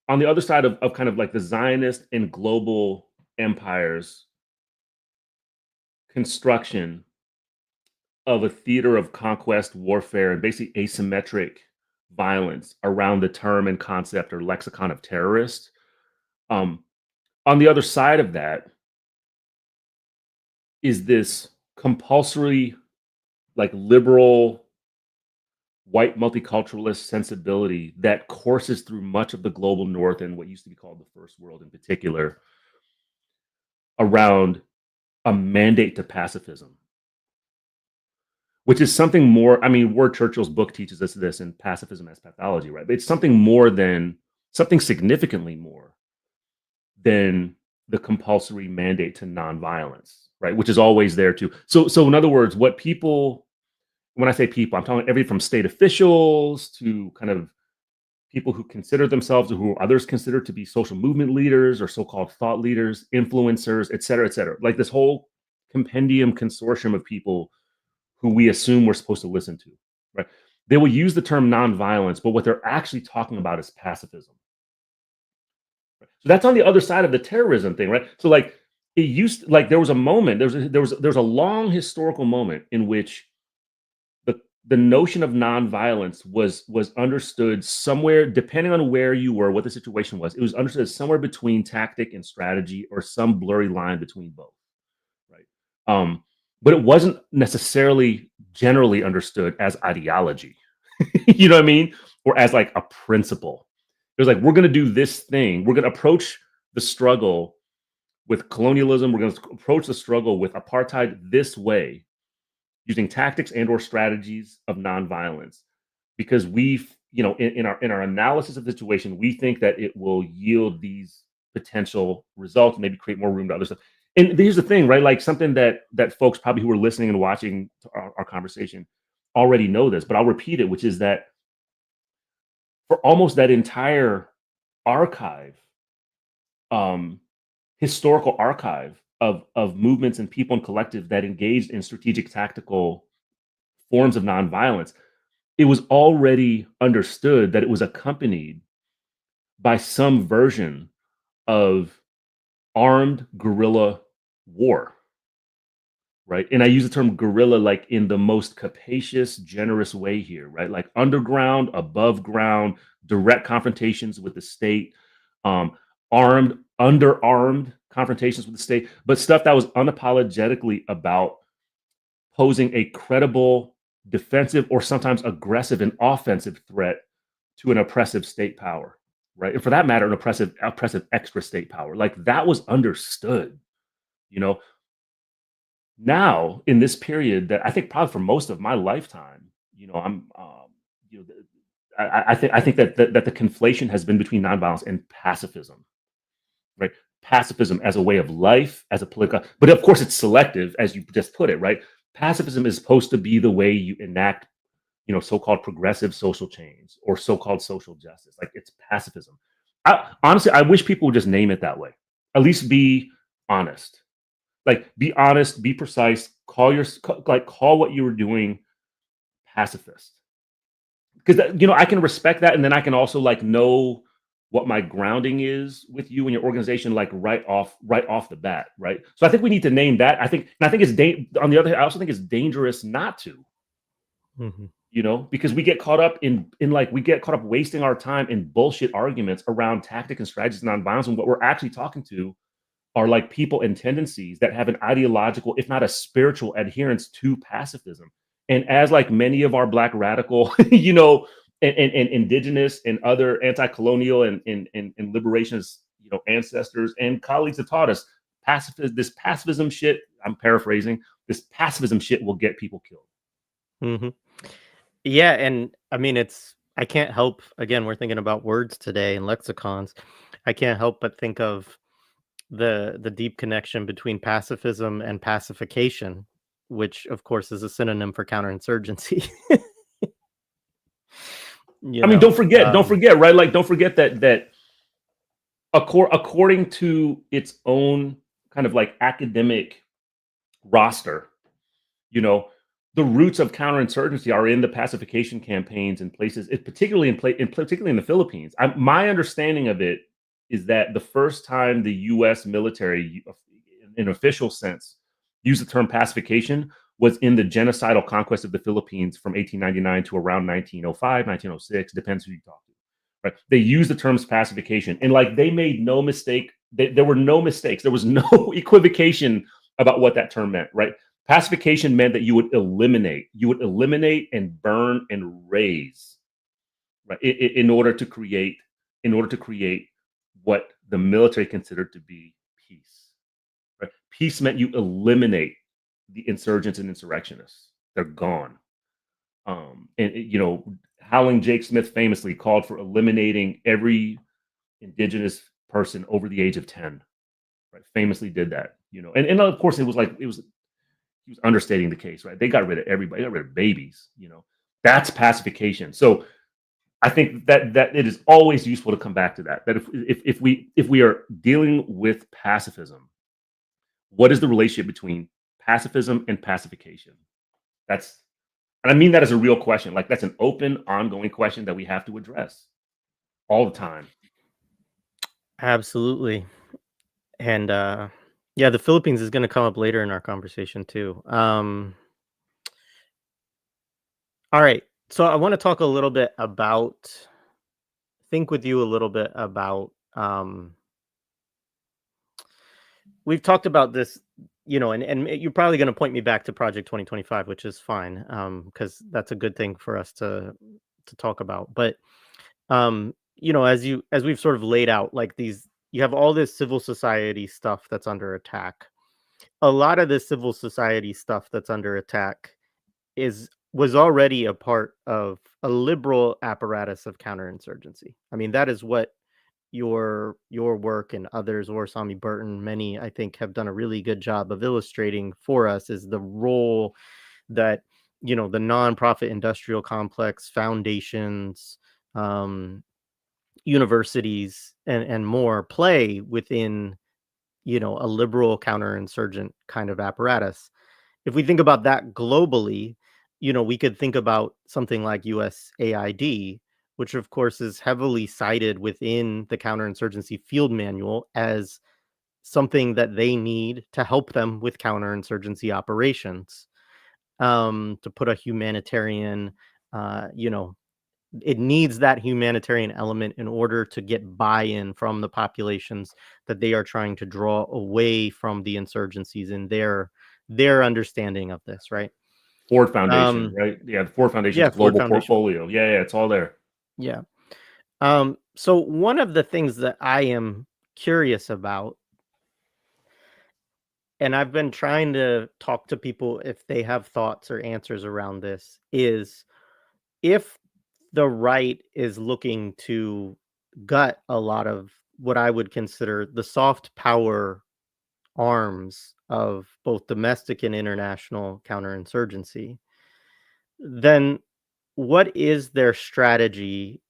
kind of like the Zionist and global empires construction of a theater of conquest, warfare, and basically asymmetric violence around the term and concept or lexicon of terrorist. On the other side of that is this compulsory, like liberal, white multiculturalist sensibility that courses through much of the global north and what used to be called the first world in particular around a mandate to pacifism, which is something more. I mean, Ward Churchill's book teaches us this in Pacifism as Pathology, right? But it's something more than something significantly more than the compulsory mandate to nonviolence, right? Which is always there too. So in other words, what people, when I say people, I'm talking everything from state officials to kind of people who consider themselves or who others consider to be social movement leaders or so-called thought leaders, influencers, et cetera, et cetera. Like this whole compendium consortium of people who we assume we're supposed to listen to, right? They will use the term nonviolence, but what they're actually talking about is pacifism. Right? So that's on the other side of the terrorism thing, right? So like it used, like there was a moment, there was a long historical moment in which the notion of nonviolence was understood somewhere, depending on where you were, what the situation was. It was understood somewhere between tactic and strategy, or some blurry line between both, right? But it wasn't necessarily generally understood as ideology, you know what I mean, or as like a principle. It was like, we're going to do this thing. We're going to approach the struggle with colonialism. We're going to approach the struggle with apartheid this way, using tactics and or strategies of nonviolence, because we've, you know, in our analysis of the situation, we think that it will yield these potential results, maybe create more room to other stuff. And here's the thing, right? Like something that folks probably who are listening and watching our conversation already know this, but I'll repeat it, which is that for almost that entire archive, historical archive of movements and people and collectives that engaged in strategic tactical forms of nonviolence, it was already understood that it was accompanied by some version of armed guerrilla war, right? And I use the term guerrilla like in the most capacious, generous way here, right? Like underground, above ground, direct confrontations with the state, armed, underarmed confrontations with the state, but stuff that was unapologetically about posing a credible, defensive, or sometimes aggressive and offensive threat to an oppressive state power, right? And for that matter, an oppressive extra state power. Like that was understood, you know. Now, in this period that I think probably for most of my lifetime, you know, you know, I think that the conflation has been between nonviolence and pacifism, right? Pacifism as a way of life, as a political, but of course it's selective, as you just put it, right? Pacifism is supposed to be the way you enact, you know, so-called progressive social change or so-called social justice. Like it's pacifism. Honestly, I wish people would just name it that way. At least be honest. Like be honest, be precise. Call what you were doing pacifist. Because you know I can respect that, and then I can also like know what my grounding is with you and your organization, like right off the bat, right? So I think we need to name that. I think it's on the other hand, I also think it's dangerous not to, you know, because we get caught up in wasting our time in bullshit arguments around tactic and strategies and nonviolence, and what we're actually talking to are like people and tendencies that have an ideological, if not a spiritual, adherence to pacifism. And as like many of our Black radical, you know, and indigenous and other anti-colonial and liberationist, you know, ancestors and colleagues have taught us, this pacifism shit, I'm paraphrasing, this pacifism shit will get people killed. Yeah, and I mean, I can't help, again, we're thinking about words today and lexicons. I can't help but think of the deep connection between pacifism and pacification, which of course is a synonym for counterinsurgency. I mean, don't forget, right? Like, don't forget that according to its own kind of like academic roster, you know, the roots of counterinsurgency are in the pacification campaigns in places, particularly in the Philippines. My understanding of it is that the first time the U.S. military, in an official sense, used the term pacification was in the genocidal conquest of the Philippines from 1899 to around 1905, 1906, depends who you talk to. Right? They used the terms pacification, and like they made no mistake. There were no mistakes. There was no equivocation about what that term meant. Right? Pacification meant that you would eliminate and burn and raze, right, in order to create what the military considered to be peace. Right? Peace meant you eliminate the insurgents and insurrectionists. They're gone. Howling Jake Smith famously called for eliminating every indigenous person over the age of 10. Right? Famously did that. And of course he was understating the case, right? They got rid of everybody, got rid of babies. That's pacification. So I think that it is always useful to come back to that. That if we are dealing with pacifism, what is the relationship between pacifism and pacification? And I mean that as a real question. Like that's an open, ongoing question that we have to address all the time. Absolutely. And yeah, the Philippines is going to come up later in our conversation too. All right. So I want to talk a little bit about, think with you a little bit about, we've talked about this, and you're probably going to point me back to Project 2025, which is fine, because that's a good thing for us to talk about. But as we've sort of laid out, like you have all this civil society stuff that's under attack. A lot of this civil society stuff that's under attack was already a part of a liberal apparatus of counterinsurgency. I mean, that is what your work and others, or Sami Burton, many I think have done a really good job of illustrating for us, is the role that the nonprofit industrial complex, foundations, universities, and more play within a liberal counterinsurgent kind of apparatus. If we think about that globally, we could think about something like USAID, which of course is heavily cited within the counterinsurgency field manual as something that they need to help them with counterinsurgency operations, to put a humanitarian, it needs that humanitarian element in order to get buy-in from the populations that they are trying to draw away from the insurgencies in their understanding of this, right? Ford Foundation, right? Yeah, the Ford Foundation's global portfolio. Yeah, it's all there. Yeah. So one of the things that I am curious about, and I've been trying to talk to people if they have thoughts or answers around this, is if the right is looking to gut a lot of what I would consider the soft power arms of both domestic and international counterinsurgency, then what is their strategy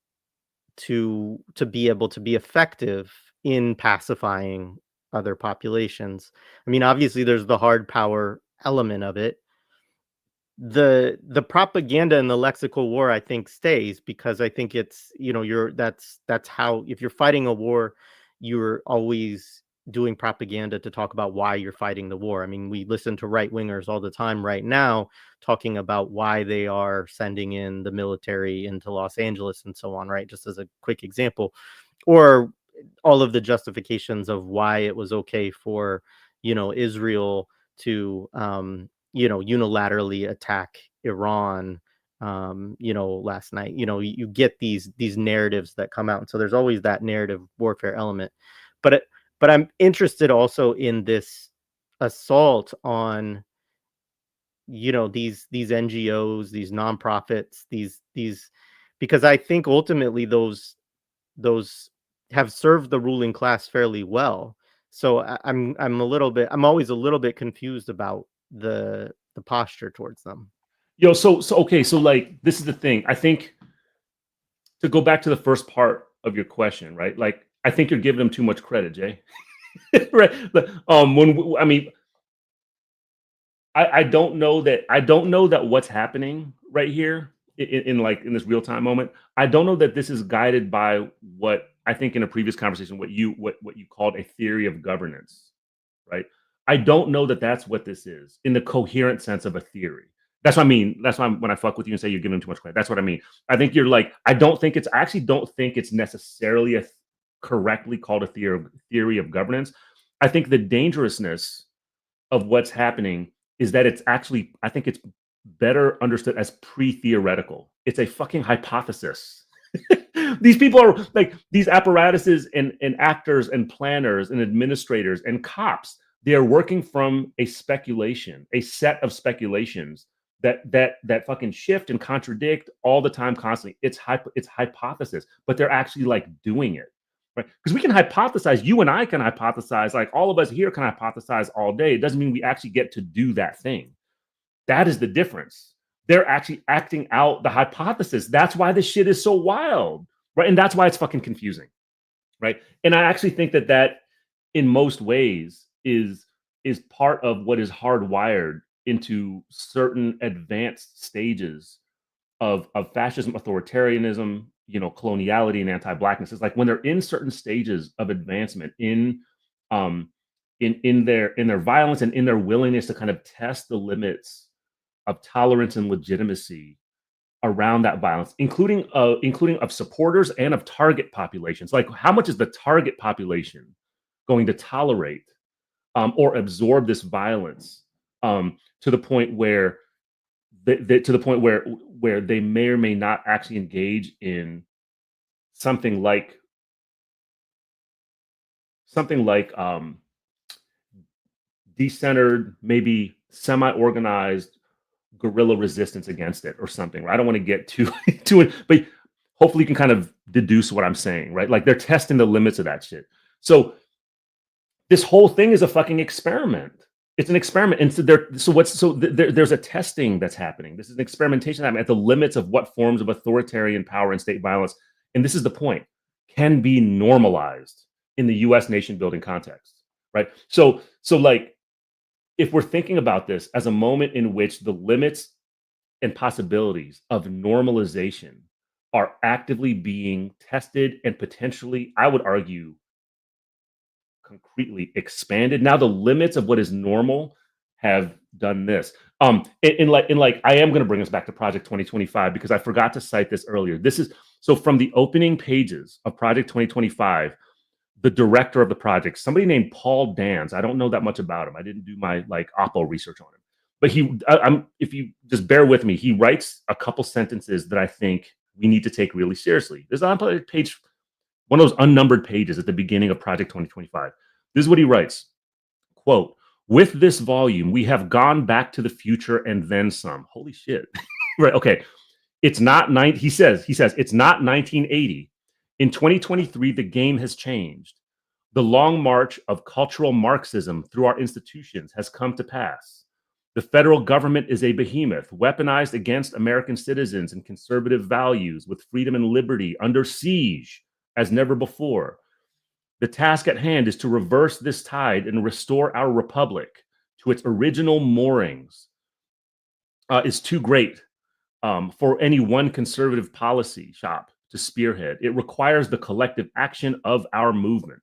to be able to be effective in pacifying other populations? I mean, obviously there's the hard power element of it. The propaganda and the lexical war, I think, stays, because I think it's, that's how, if you're fighting a war, you're always doing propaganda to talk about why you're fighting the war. I mean, we listen to right wingers all the time right now talking about why they are sending in the military into Los Angeles and so on, right? Just as a quick example, or all of the justifications of why it was okay for, Israel to, unilaterally attack Iran, last night. You get these narratives that come out, and so there's always that narrative warfare element. But I'm interested also in this assault on, these NGOs, these nonprofits, these because I think ultimately those have served the ruling class fairly well. So I'm always a little bit confused about the posture towards them. Okay, so like this is the thing. I think, to go back to the first part of your question, right? Like I think you're giving them too much credit, Jay. Right? I don't know that what's happening right here in this real time moment. I don't know that this is guided by what I think in a previous conversation what you called a theory of governance, right? I don't know that that's what this is in the coherent sense of a theory. That's what I mean. That's why when I fuck with you and say you're giving too much credit, that's what I mean. I think you're like, I actually don't think it's necessarily a correctly called a theory of governance. I think the dangerousness of what's happening is that it's actually, I think it's better understood as pre-theoretical. It's a fucking hypothesis. These people are like, these apparatuses and actors and planners and administrators and cops, they are working from a speculation, a set of speculations that fucking shift and contradict all the time, constantly. It's hypothesis, but they're actually like doing it, right? Because we can hypothesize, you and I can hypothesize, like all of us here can hypothesize all day. It doesn't mean we actually get to do that thing. That is the difference. They're actually acting out the hypothesis. That's why this shit is so wild, right? And that's why it's fucking confusing, right? And I actually think that in most ways is part of what is hardwired into certain advanced stages of fascism, authoritarianism, you know, coloniality and anti-blackness. It's like when they're in certain stages of advancement in their violence and in their willingness to kind of test the limits of tolerance and legitimacy around that violence, including of supporters and of target populations. Like, how much is the target population going to tolerate or absorb this violence to the point where where they may or may not actually engage in something like decentered, maybe semi-organized guerrilla resistance against it or something, right? I don't want to get too to it, but hopefully you can kind of deduce what I'm saying, right? Like, they're testing the limits of that shit. So this whole thing is a fucking experiment. It's an experiment. And there's a testing that's happening. This is an experimentation happening at the limits of what forms of authoritarian power and state violence, and this is the point, can be normalized in the US nation building context, right? So like, if we're thinking about this as a moment in which the limits and possibilities of normalization are actively being tested and potentially, I would argue, concretely expanded. Now the limits of what is normal have done this. In like, I am going to bring us back to Project 2025 because I forgot to cite this earlier. This is so from the opening pages of Project 2025. The director of the project, somebody named Paul Dans. I don't know that much about him. I didn't do my like Oppo research on him, but if you just bear with me, he writes a couple sentences that I think we need to take really seriously. This is on page, one of those unnumbered pages at the beginning of Project 2025. This is what he writes, quote, "With this volume, we have gone back to the future and then some." Holy shit. Right. Okay. It's not he says it's not 1980. In 2023, the game has changed. The long march of cultural Marxism through our institutions has come to pass. The federal government is a behemoth, weaponized against American citizens and conservative values, with freedom and liberty under siege as never before. The task at hand is to reverse this tide and restore our republic to its original moorings. Is too great for any one conservative policy shop to spearhead. It requires the collective action of our movement.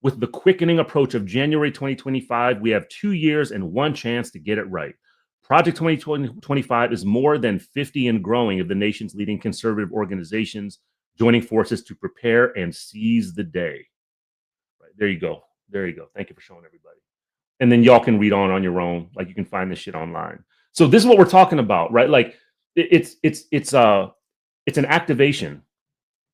With the quickening approach of January 2025, we have 2 years and one chance to get it right. Project 2025 is more than 50 and growing of the nation's leading conservative organizations joining forces to prepare and seize the day. Right, there you go. There you go. Thank you for showing everybody. And then y'all can read on your own. Like, you can find this shit online. So this is what we're talking about, right? Like, it's an activation,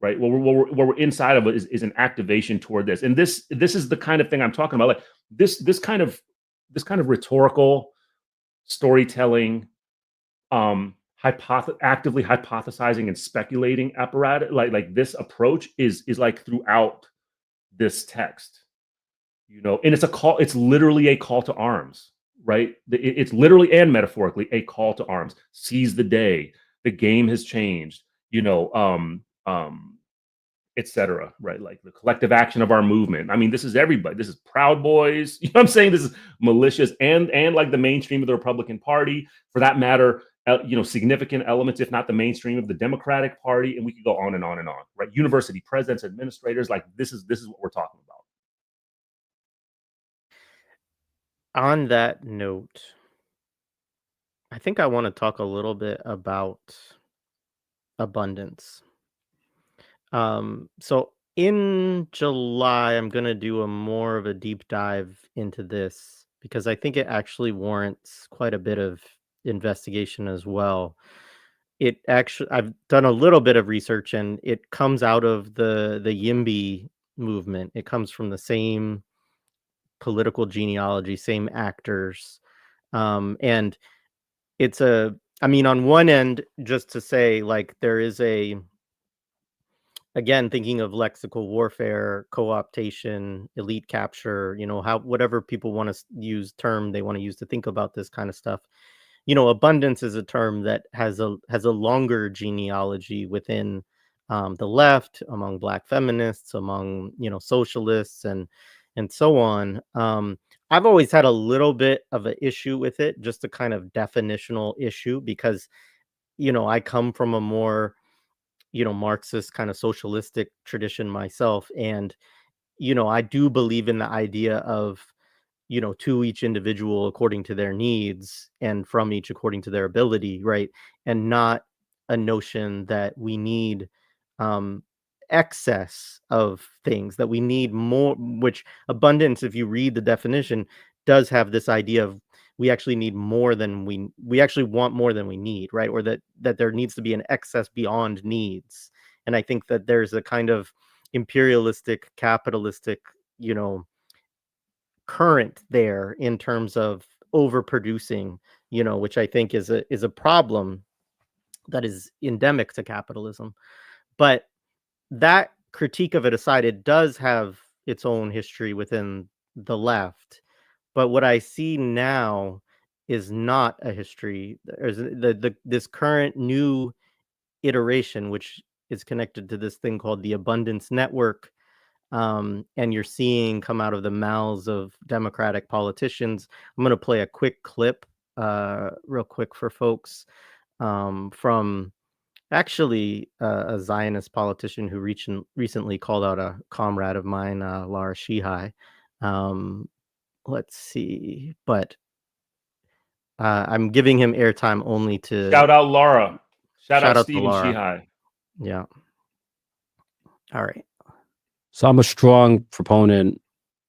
right? What we're inside of it is an activation toward this, and this is the kind of thing I'm talking about. Like this kind of rhetorical storytelling, actively hypothesizing and speculating apparatus. Like this approach is like throughout this text, you know, and it's a call. It's literally a call to arms, right? It's literally and metaphorically a call to arms. Seize the day. The game has changed. You know, etc. Right? Like the collective action of our movement. I mean, this is everybody. This is Proud Boys. You know what I'm saying? This is militias and like the mainstream of the Republican Party, for that matter. You know, significant elements, if not the mainstream of the Democratic Party, and we could go on and on and on. Right? University presidents, administrators. Like this is what we're talking about. On that note, I think I want to talk a little bit about abundance. So in July, I'm gonna do a more of a deep dive into this because I think it actually warrants quite a bit of investigation as well. It actually, I've done a little bit of research, and it comes out of the YIMBY movement. It comes from the same political genealogy, same actors, and it's a. I mean, on one end, just to say, like, there is a, again, thinking of lexical warfare, co-optation, elite capture, how whatever people want to use term they want to use to think about this kind of stuff. Abundance is a term that has a longer genealogy within the left, among Black feminists, among socialists, and so on. I've always had a little bit of an issue with it, just a kind of definitional issue, because I come from a more Marxist kind of socialistic tradition myself. And, I do believe in the idea of, to each individual according to their needs and from each according to their ability, right? And not a notion that we need um excess of things, that we need more, which abundance, if you read the definition, does have this idea of we actually need more than we actually want more than we need, right? Or that there needs to be an excess beyond needs. And I think that there's a kind of imperialistic, capitalistic, you know current there in terms of overproducing, which I think is a problem that is endemic to capitalism. But that critique of it aside, it does have its own history within the left. But what I see now is not a history. There's this current new iteration, which is connected to this thing called the abundance network, and you're seeing come out of the mouths of Democratic politicians. I'm going to play a quick clip, real quick for folks, from actually a Zionist politician who recently called out a comrade of mine, Lara Shihai. Um, let's see, but I'm giving him airtime only to Shout out Laura. Shout out to Stephen Lara. Shihai. Yeah. All right. So I'm a strong proponent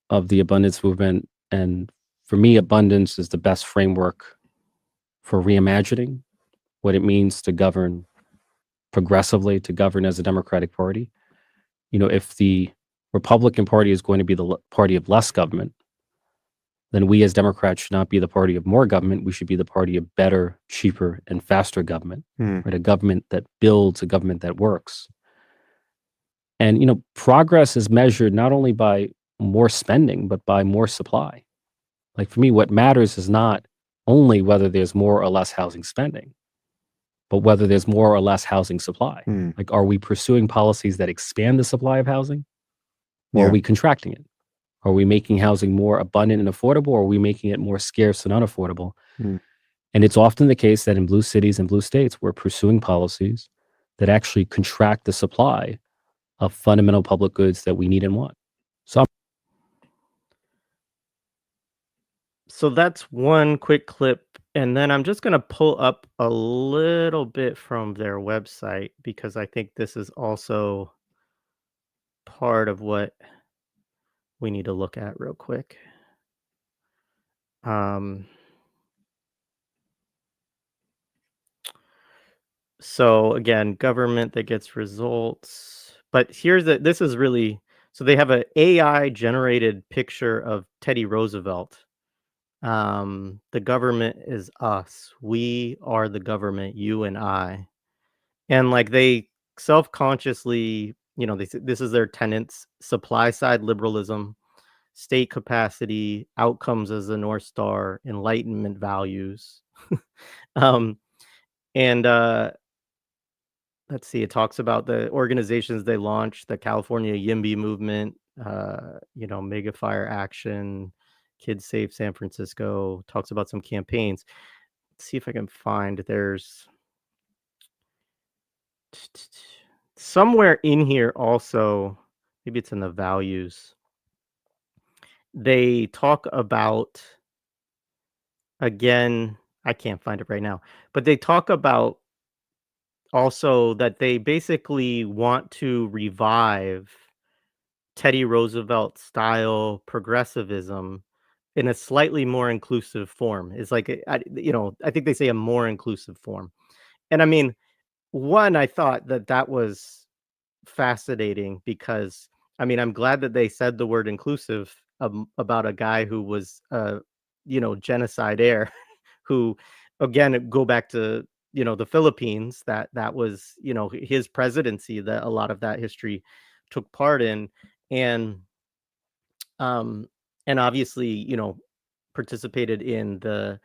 of the abundance movement. And for me, abundance is the best framework for reimagining what it means to govern progressively, to govern as a democratic party. If the Republican Party is going to be the party of less government, then we as Democrats should not be the party of more government. We should be the party of better, cheaper, and faster government, right? A government that builds, a government that works. And, progress is measured not only by more spending, but by more supply. Like, for me, what matters is not only whether there's more or less housing spending, but whether there's more or less housing supply. Like, are we pursuing policies that expand the supply of housing, or are we contracting it? Are we making housing more abundant and affordable, or are we making it more scarce and unaffordable? And it's often the case that in blue cities and blue states, we're pursuing policies that actually contract the supply of fundamental public goods that we need and want. So that's one quick clip. And then I'm just going to pull up a little bit from their website, because I think this is also part of what we need to look at real quick. So again, government that gets results. But this is really, so they have an AI generated picture of Teddy Roosevelt. The government is us. We are the government, you and I. And like, they self-consciously, this is their tenets: supply side liberalism, state capacity, outcomes as the North Star, enlightenment values. And let's see, it talks about the organizations they launched: the California YIMBY movement, Mega Fire Action, Kids Save San Francisco. Talks about some campaigns. Let's see if I can find, there's somewhere in here also, maybe it's in the values, they talk about again, I can't find it right now, but they talk about also that they basically want to revive Teddy Roosevelt style progressivism in a slightly more inclusive form. It's like, I think they say a more inclusive form. And I mean, one, I thought that that was fascinating because, I mean, I'm glad that they said the word inclusive about a guy who was, genocide heir, who, again, go back to, the Philippines, that was, his presidency that a lot of that history took part in. And, um, and obviously, participated in the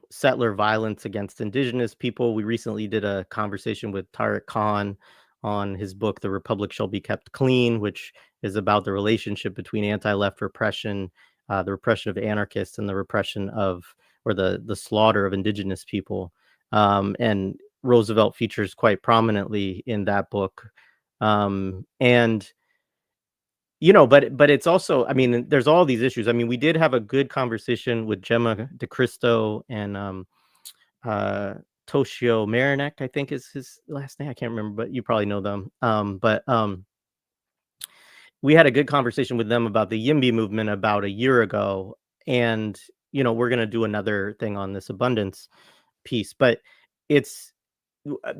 settler violence against indigenous people. We recently did a conversation with Tariq Khan on his book, The Republic Shall Be Kept Clean, which is about the relationship between anti-left repression, the repression of anarchists, and the repression of, or the slaughter of indigenous people. And Roosevelt features quite prominently in that book. And but it's also, I mean, there's all these issues. I mean, we did have a good conversation with Gemma DeCristo and uh, Toshio Marinek, I think is his last name. I can't remember, but you probably know them. But we had a good conversation with them about the YIMBY movement about a year ago, and we're gonna do another thing on this abundance piece, but it's uh,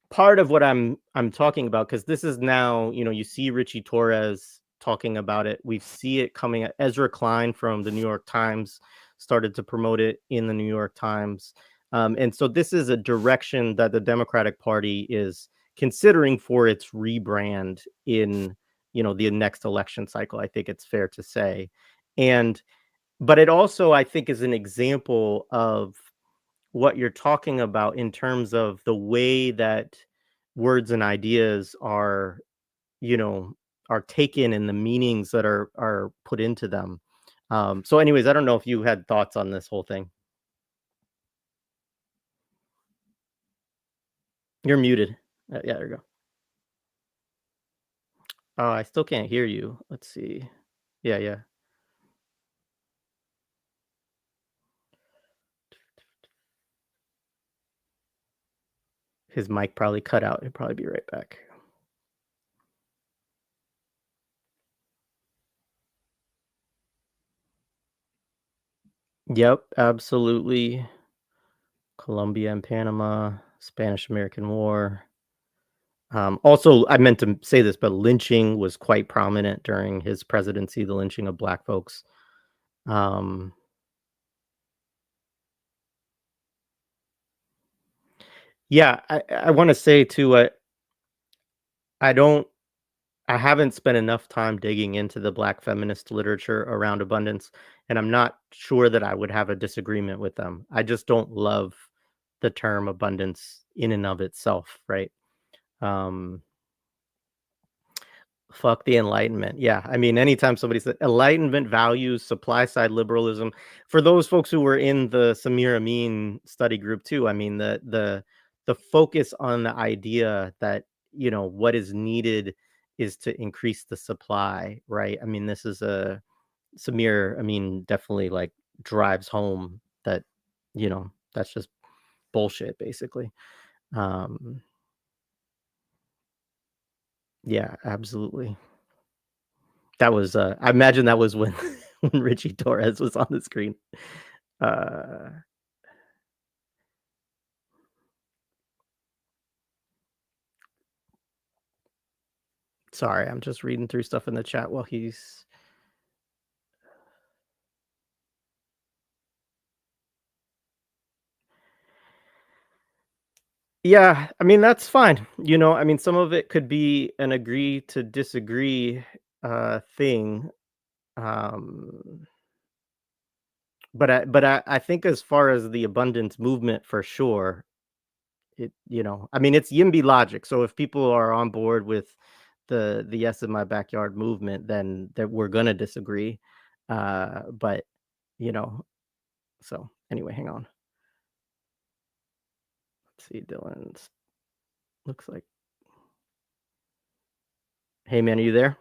part of what I'm talking about, because this is now, you see Richie Torres talking about it. We see it coming. Ezra Klein from the New York Times started to promote it in the New York Times. And so this is a direction that the Democratic Party is considering for its rebrand in, the next election cycle. I think it's fair to say. And but it also, I think, is an example of what you're talking about in terms of the way that words and ideas are, you know, are taken and the meanings that are put into them. So anyways, I don't know if you had thoughts on this whole thing. You're muted. Yeah, there you go. Oh, I still can't hear you. Let's see. Yeah, yeah. His mic probably cut out. He'll probably be right back. Yep, absolutely. Colombia and Panama, Spanish-American War. Also, I meant to say this, but lynching was quite prominent during his presidency, the lynching of Black folks. Um, yeah, I want to say too, I don't, I haven't spent enough time digging into the Black feminist literature around abundance, and I'm not sure that I would have a disagreement with them. I just don't love the term abundance in and of itself, right? Um, Fuck the Enlightenment. Yeah. I mean, anytime somebody said Enlightenment values supply side liberalism, for those folks who were in the Samir Amin study group too, I mean, the focus on the idea that, what is needed is to increase the supply, right? I mean, this is a Samir, I mean, definitely like drives home that, that's just bullshit, basically. Um, yeah, absolutely. That was, I imagine that was when when Richie Torres was on the screen. Uh, Sorry, I'm just reading through stuff in the chat while he's Yeah, I mean, that's fine. I mean, some of it could be an agree to disagree, thing. Um, but I think as far as the abundance movement, for sure, I mean, it's YIMBY logic. So if people are on board with the Yes in My Backyard movement, then that we're gonna disagree. But you know, so anyway, hang on. Let's see, Dylan's looks like. Hey man, are you there?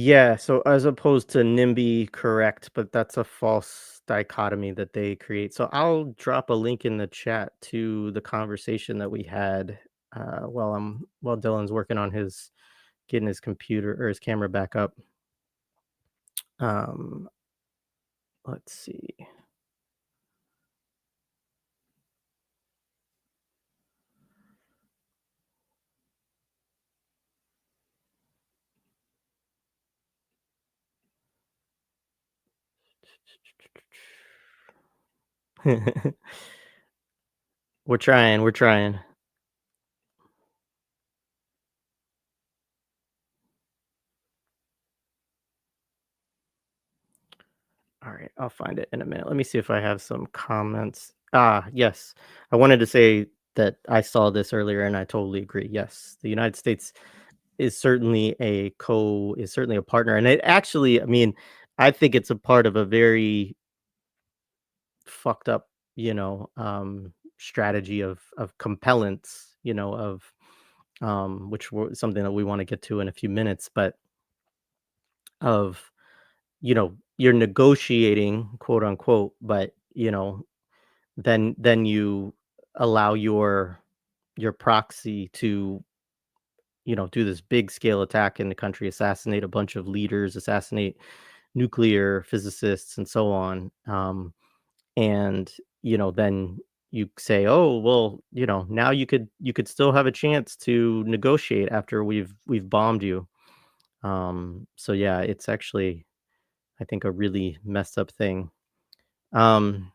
Yeah, so as opposed to NIMBY, correct, but that's a false dichotomy that they create. So I'll drop a link in the chat to the conversation that we had while Dylan's working on his getting his computer or his camera back up. Um, let's see. We're trying, we're trying. All right, I'll find it in a minute. Let me see if I have some comments. Ah, yes. I wanted to say that I saw this earlier and I totally agree. Yes, the United States is certainly a partner. And it actually, I mean, I think it's a part of a very fucked up, strategy of compellence, which something that we want to get to in a few minutes, but of you're negotiating, quote unquote, but then you allow your proxy to do this big scale attack in the country, assassinate a bunch of leaders, assassinate nuclear physicists, and so on. And then you say, oh well, now you could still have a chance to negotiate after we've bombed you. So yeah, it's actually, I think, a really messed up thing. Um,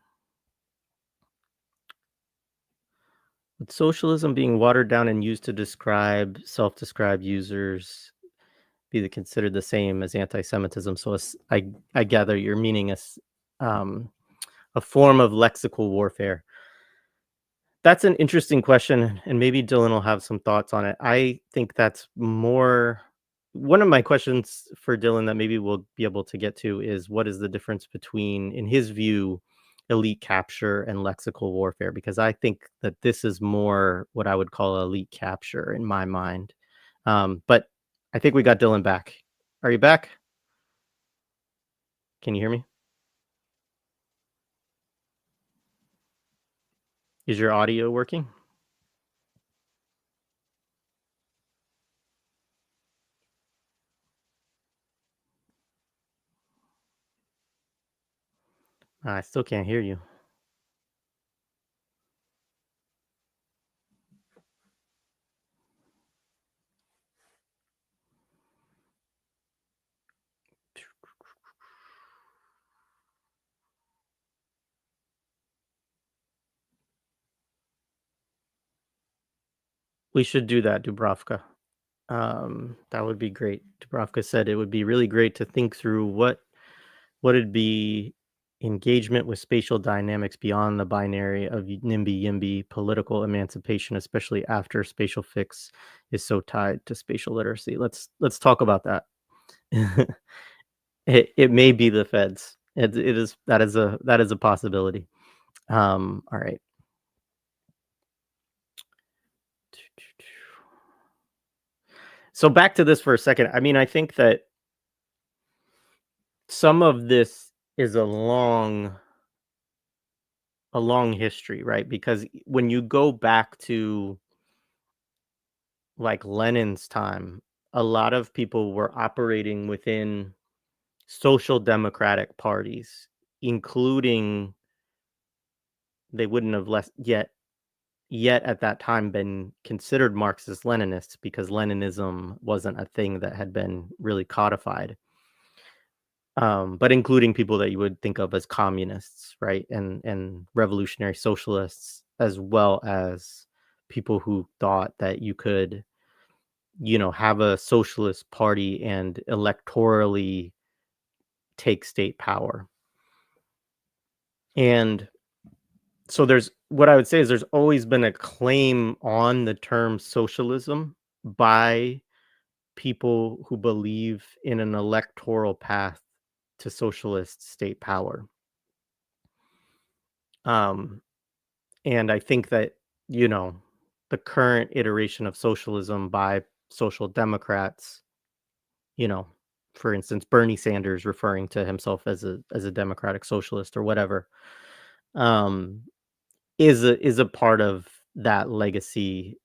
with socialism being watered down and used to describe self-described users considered the same as anti-Semitism. So I gather you're meaning a form of lexical warfare. That's an interesting question, and maybe Dylan will have some thoughts on it. I think that's more one of my questions for Dylan that maybe we'll be able to get to is what is the difference between, in his view, elite capture and lexical warfare? Because I think that this is more what I would call elite capture in my mind. But I think we got Dylan back. Are you back? Can you hear me? Is your audio working? I still can't hear you. We should do that, Dubravka. That would be great. Dubravka said it would be really great to think through what would be engagement with spatial dynamics beyond the binary of NIMBY YIMBY political emancipation, especially after spatial fix is so tied to spatial literacy. Let's talk about that. It may be the feds. It is that is a possibility. All right. So back to this for a second. I mean, I think that some of this is a long history, right? Because when you go back to like Lenin's time, a lot of people were operating within social democratic parties, including they wouldn't have yet at that time been considered Marxist Leninists because Leninism wasn't a thing that had been really codified. But including people that you would think of as communists, right, and revolutionary socialists, as well as people who thought that you could, have a socialist party and electorally take state power. And so what I would say is there's always been a claim on the term socialism by people who believe in an electoral path to socialist state power. And I think that, the current iteration of socialism by social democrats, you know, for instance, Bernie Sanders referring to himself as a democratic socialist or whatever, is a part of that legacy.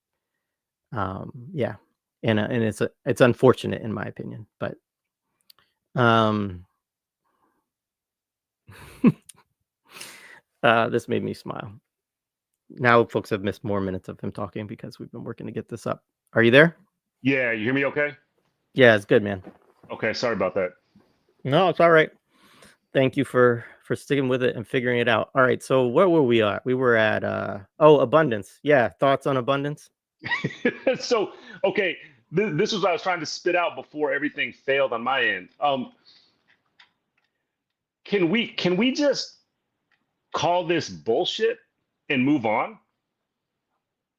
Yeah, and it's unfortunate in my opinion, but this made me smile. Now folks have missed more minutes of him talking because we've been working to get this up. Are you there? Yeah, you hear me okay? Yeah, it's good, man. Okay, sorry about that. No, it's all right. Thank you for sticking with it and figuring it out. All right, so where were we at? We were at abundance. Yeah, thoughts on abundance? So, okay, this was what I was trying to spit out before everything failed on my end. Can we just call this bullshit and move on?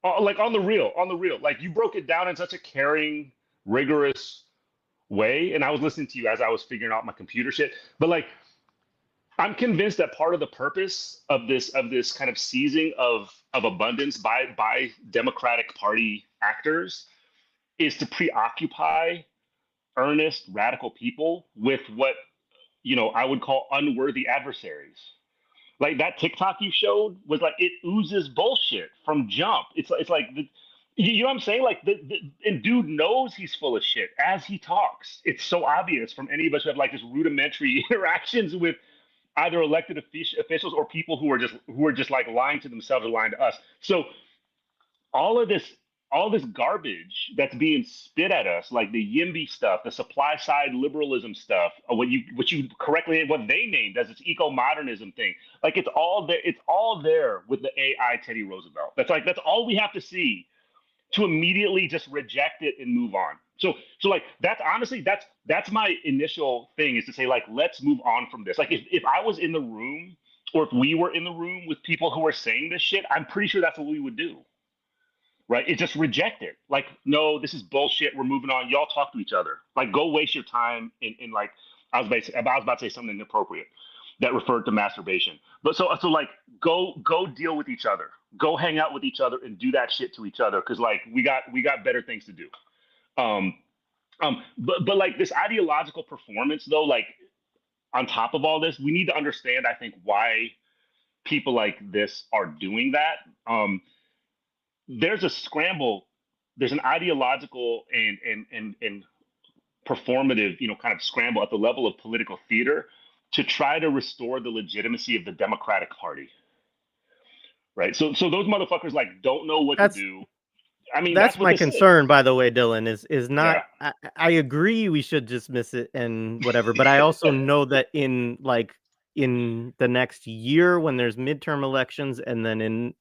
Like on the real, like you broke it down in such a caring, rigorous way, and I was listening to you as I was figuring out my computer shit. But like, I'm convinced that part of the purpose of this kind of seizing of abundance by Democratic Party actors is to preoccupy earnest radical people with what I would call unworthy adversaries. Like that TikTok you showed was like it oozes bullshit from jump. It's like you know what I'm saying? Like and dude knows he's full of shit as he talks. It's so obvious from any of us who have like just rudimentary interactions with either elected officials or people who are just like lying to themselves or lying to us. So all of this garbage that's being spit at us, like the YIMBY stuff, the supply side liberalism stuff, what you correctly what they named as this eco-modernism thing, like it's all there. It's all there with the AI Teddy Roosevelt. That's all we have to see to immediately just reject it and move on. So like that's honestly that's my initial thing, is to say like let's move on from this. Like if I was in the room, or if we were in the room with people who are saying this shit, I'm pretty sure that's what we would do. Right? It just reject it. Like, no, this is bullshit. We're moving on. Y'all talk to each other. Like, go waste your time in like I was about to say something inappropriate that referred to masturbation. But so like go deal with each other. Go hang out with each other and do that shit to each other, because like we got better things to do. But like this ideological performance though, like on top of all this, we need to understand, I think, why people like this are doing that. There's a scramble. There's an ideological and performative, kind of scramble at the level of political theater to try to restore the legitimacy of the Democratic Party. Right. So those motherfuckers like don't know what to do. I mean, that's what my this concern, by the way, Dylan, is not. Yeah. I agree we should dismiss it and whatever, but I also know that in the next year when there's midterm elections, and then in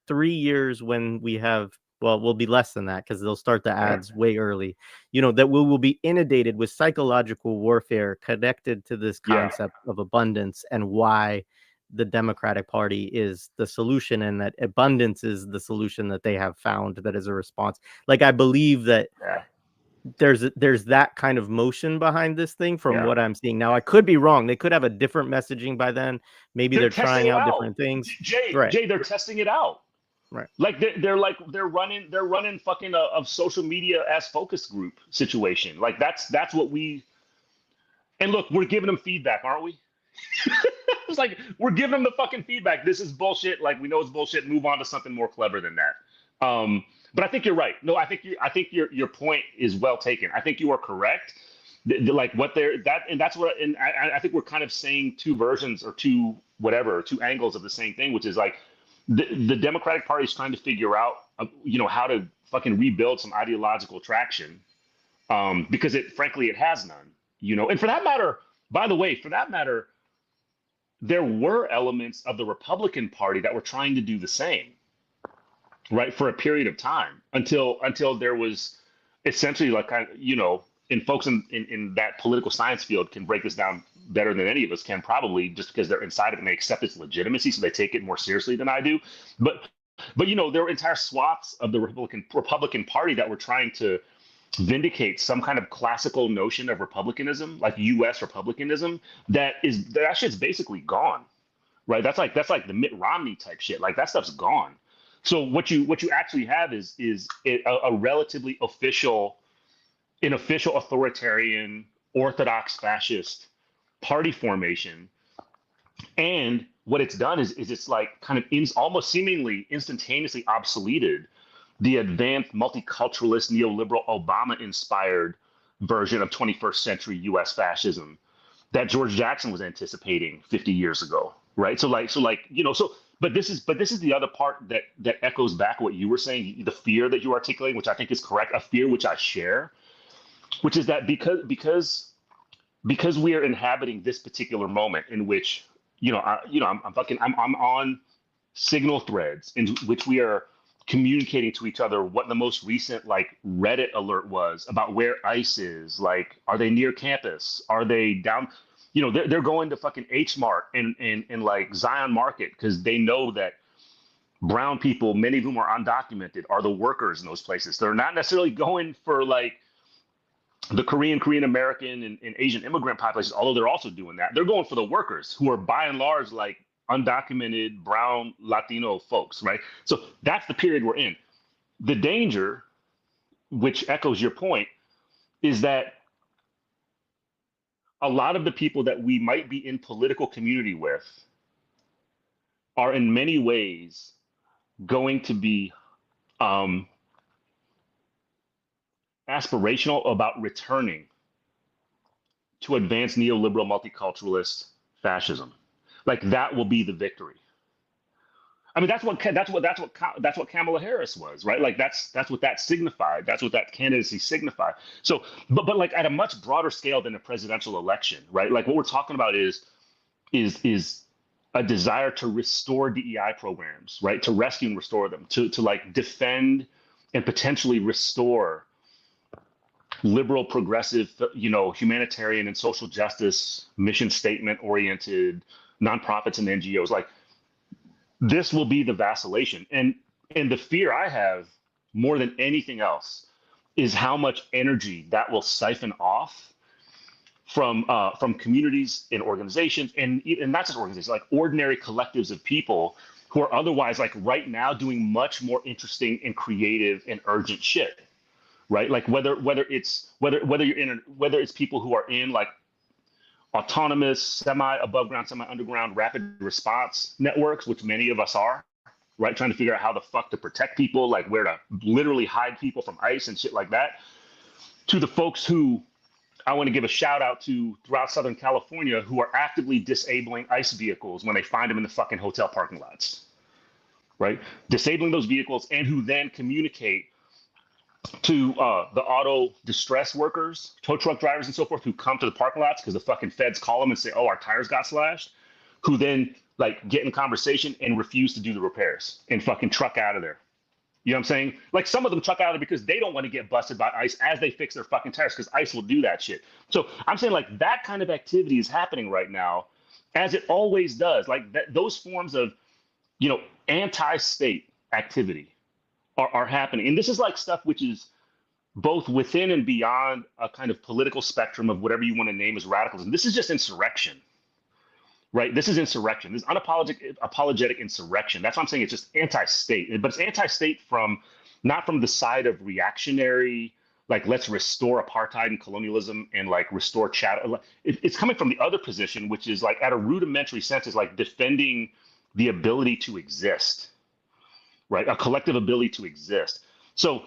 3 years when we have, well, we'll be less than that because they'll start the ads way early, that we will be inundated with psychological warfare connected to this concept of abundance and why the Democratic Party is the solution, and that abundance is the solution that they have found that is a response. Like, I believe that there's that kind of motion behind this thing from what I'm seeing. Now, I could be wrong. They could have a different messaging by then. Maybe they're trying out different things. Jay, they're testing it out. Right. Like they're running fucking a social media as focus group situation. Like that's what we, and look, we're giving them feedback, aren't we? It's like we're giving them the fucking feedback. This is bullshit. Like, we know it's bullshit. Move on to something more clever than that. But I think you're right. No, I think your point is well taken. I think you are correct. Like what that's what, and I think we're kind of saying two versions or two angles of the same thing, which is like the Democratic Party is trying to figure out, how to fucking rebuild some ideological traction, because frankly it has none. And for that matter, by the way, there were elements of the Republican Party that were trying to do the same, right, for a period of time until there was essentially like, and folks in that political science field can break this down better than any of us can, probably just because they're inside of it and they accept its legitimacy, so they take it more seriously than I do. But there were entire swaths of the Republican Party that were trying to vindicate some kind of classical notion of republicanism, like U.S. republicanism, that shit's basically gone, right? That's like the Mitt Romney type shit. Like, that stuff's gone. So what you actually have is a relatively official authoritarian orthodox fascist party formation. And what it's done is it's like kind of almost seemingly instantaneously obsoleted the advanced multiculturalist neoliberal Obama-inspired version of 21st century U.S. fascism that George Jackson was anticipating 50 years ago, right? But this is the other part that echoes back what you were saying, the fear that you articulating, which I think is correct, a fear which I share, which is that because we are inhabiting this particular moment in which I'm on signal threads in which we are communicating to each other what the most recent like Reddit alert was about where ICE is. Like, are they near campus? Are they down? They're going to fucking H Mart and like Zion Market because they know that brown people, many of whom are undocumented, are the workers in those places. They're not necessarily going for like the Korean American, and Asian immigrant populations, although they're also doing that. They're going for the workers who are by and large like undocumented brown Latino folks, right? So that's the period we're in. The danger, which echoes your point, is that a lot of the people that we might be in political community with are in many ways going to be aspirational about returning to advanced neoliberal multiculturalist fascism. Like that will be the victory. I mean, that's what Kamala Harris was, right? Like that's what that signified. That's what that candidacy signified. So, but like at a much broader scale than a presidential election, right? Like what we're talking about is a desire to restore DEI programs, right? To rescue and restore them, to like defend and potentially restore liberal, progressive, humanitarian and social justice mission statement oriented nonprofits and NGOs. Like this will be the vacillation. And the fear I have more than anything else is how much energy that will siphon off from communities and organizations, and not just organizations, like ordinary collectives of people who are otherwise like right now doing much more interesting and creative and urgent shit. Right, like whether it's people who are in like autonomous, semi above ground, semi underground rapid response networks, which many of us are, right, trying to figure out how the fuck to protect people, like where to literally hide people from ICE and shit like that, to the folks who I want to give a shout out to throughout Southern California who are actively disabling ICE vehicles when they find them in the fucking hotel parking lots, right, disabling those vehicles, and who then communicate to the auto distress workers, tow truck drivers and so forth, who come to the parking lots because the fucking feds call them and say, oh, our tires got slashed, who then like get in conversation and refuse to do the repairs and fucking truck out of there. You know what I'm saying? Like some of them truck out of there because they don't want to get busted by ICE as they fix their fucking tires, because ICE will do that shit. So I'm saying like that kind of activity is happening right now, as it always does. Like those forms of, anti-state activity are happening. And this is like stuff which is both within and beyond a kind of political spectrum of whatever you want to name as radicalism. This is just insurrection, right? This is insurrection. This is apologetic insurrection. That's why I'm saying it's just anti-state, but it's anti-state not from the side of reactionary, like let's restore apartheid and colonialism and like restore chattel. It's coming from the other position, which is like at a rudimentary sense is like defending the ability to exist, right? A collective ability to exist. So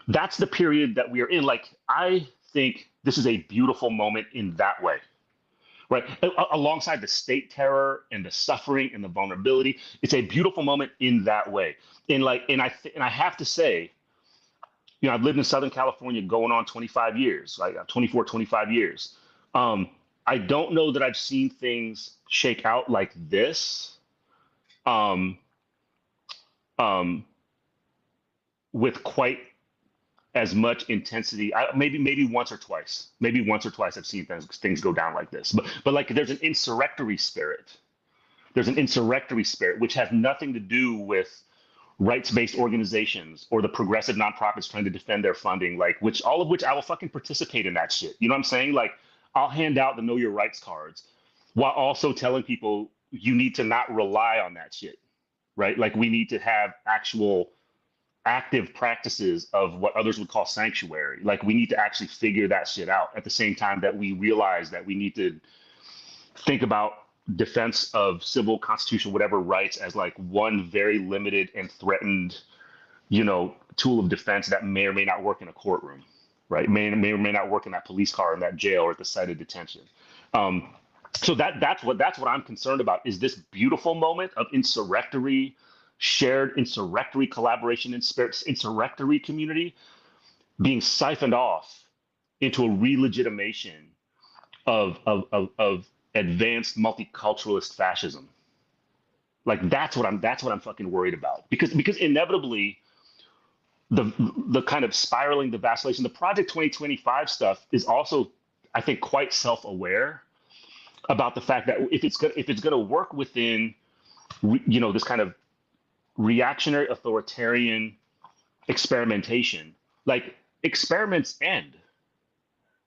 that's the period that we are in. Like, I think this is a beautiful moment in that way, right? Alongside the state terror and the suffering and the vulnerability, it's a beautiful moment in that way. And I have to say, I've lived in Southern California going on 25 years, like 24, 25 years. I don't know that I've seen things shake out like this. With quite as much intensity. Maybe once or twice. I've seen things go down like this. But like there's an insurrectory spirit. Which has nothing to do with rights-based organizations or the progressive nonprofits trying to defend their funding, like all of which I will fucking participate in that shit. You know what I'm saying? Like I'll hand out the Know Your Rights cards while also telling people you need to not rely on that shit. Right? Like we need to have actual active practices of what others would call sanctuary. Like we need to actually figure that shit out at the same time that we realize that we need to think about defense of civil, constitutional, whatever rights as like one very limited and threatened, tool of defense that may or may not work in a courtroom, right? May or may not work in that police car, in that jail, or at the site of detention. So that's what I'm concerned about, is this beautiful moment of shared insurrectory collaboration in insurrectory community being siphoned off into a re-legitimation of advanced multiculturalist fascism. Like that's what I'm fucking worried about, because inevitably the kind of spiraling, the vacillation, the Project 2025 stuff is also, I think, quite self-aware about the fact that if it's going to work within, this kind of reactionary authoritarian experimentation, like experiments end,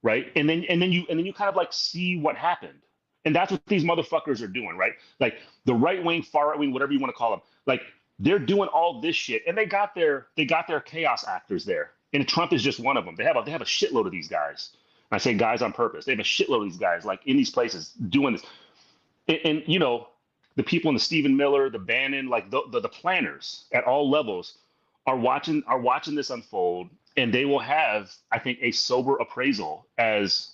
right? And then you kind of like see what happened. And that's what these motherfuckers are doing, right? Like the right wing, far right wing, whatever you want to call them, like they're doing all this shit, and they got their chaos actors there. And Trump is just one of them. They have a shitload of these guys. And I say guys on purpose. They have a shitload of these guys like in these places doing this. And the people in the Stephen Miller, the Bannon, like the planners at all levels are watching this unfold, and they will have, I think, a sober appraisal as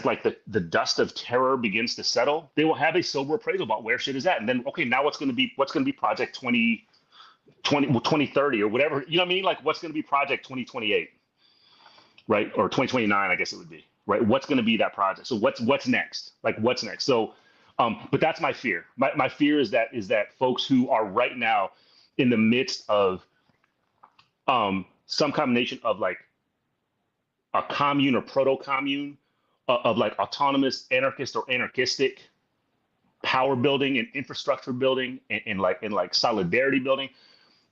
like the dust of terror begins to settle. They will have a sober appraisal about where shit is at, and then okay, now what's going to be Project 2030 or whatever, you know what I mean? Like what's going to be Project 2028, right? Or 2029, I guess it would be, right? What's going to be that project? So what's next? Like what's next? So, but that's my fear. My fear is that folks who are right now in the midst of some combination of like a commune or proto-commune of like autonomous anarchist or anarchistic power building and infrastructure building and like solidarity building,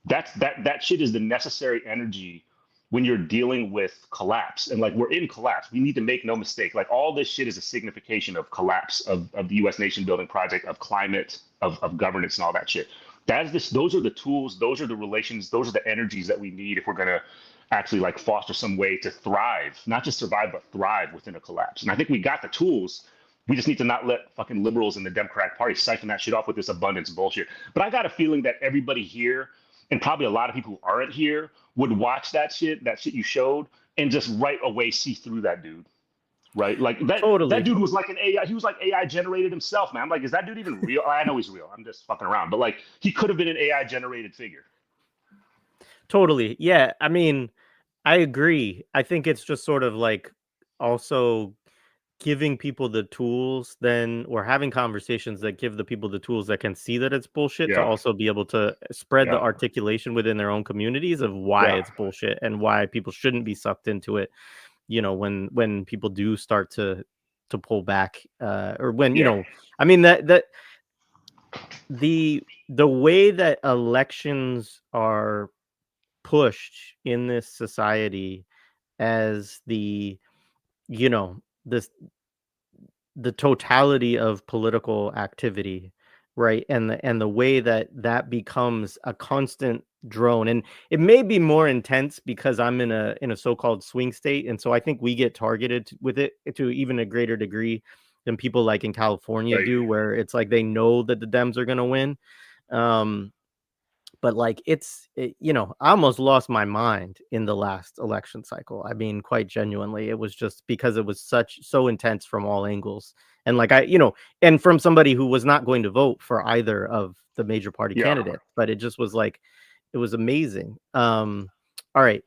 that shit is the necessary energy when you're dealing with collapse. And like we're in collapse. We need to make no mistake. Like all this shit is a signification of collapse of the US nation building project, of climate, of governance and all that shit. Those are the tools, those are the relations, those are the energies that we need if we're gonna actually like foster some way to thrive, not just survive, but thrive within a collapse. And I think we got the tools. We just need to not let fucking liberals in the Democratic Party siphon that shit off with this abundance bullshit. But I got a feeling that everybody here, and probably a lot of people who aren't here, would watch that shit you showed, and just right away see through that dude. Right? Like that dude was like an AI, he was like AI generated himself, man. I'm like, is that dude even real? I know he's real. I'm just fucking around. But like he could have been an AI generated figure. Totally. Yeah. I mean, I agree. I think it's just sort of like also giving people the tools then, or having conversations that give the people the tools that can see that it's bullshit, to also be able to spread the articulation within their own communities of why it's bullshit and why people shouldn't be sucked into it. When people do start to pull back, or when, I mean, that the way that elections are pushed in this society as the totality of political activity, right? And the way that becomes a constant drone, and it may be more intense because I'm in a so-called swing state, and so I think we get targeted with it to even a greater degree than people like in California do, where it's like they know that the Dems are going to win. But like I almost lost my mind in the last election cycle. I mean, quite genuinely, it was just because it was so intense from all angles. And like and from somebody who was not going to vote for either of the major party candidates, but it just was like, it was amazing. All right.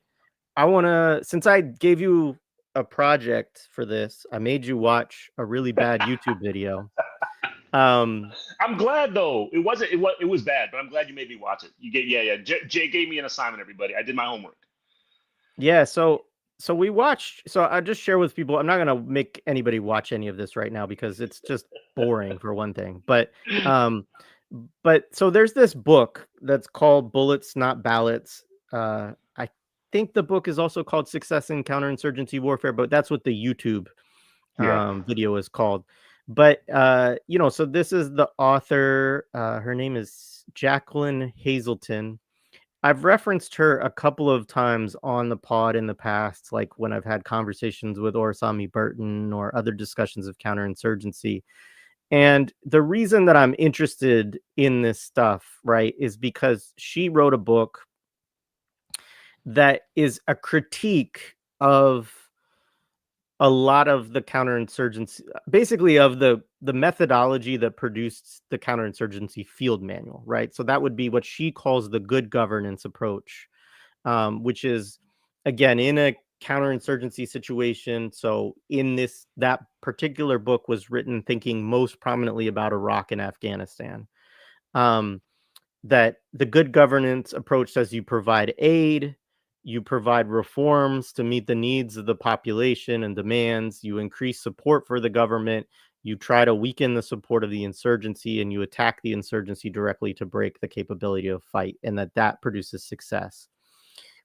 Since I gave you a project for this, I made you watch a really bad YouTube video. I'm glad though. It was bad, but I'm glad you made me watch it. Jay gave me an assignment, everybody. I did my homework. Yeah, so we watched, so I'll just share with people. I'm not gonna make anybody watch any of this right now because it's just boring for one thing. But so there's this book that's called Bullets Not Ballots. I think the book is also called Success in Counterinsurgency Warfare, but that's what the YouTube video is called. But so this is the author, her name is Jacqueline Hazelton, I've referenced her a couple of times on the pod in the past, like when I've had conversations with Orasami Burton or other discussions of counterinsurgency. And the reason that I'm interested in this stuff, right, is because she wrote a book that is a critique of a lot of the counterinsurgency, basically of the methodology that produced the counterinsurgency field manual, right? So that would be what she calls the good governance approach, which is, again, in a counterinsurgency situation. So in that particular book was written thinking most prominently about Iraq and Afghanistan. That the good governance approach says you provide aid, you provide reforms to meet the needs of the population and demands, you increase support for the government, you try to weaken the support of the insurgency, and you attack the insurgency directly to break the capability of fight, and that produces success.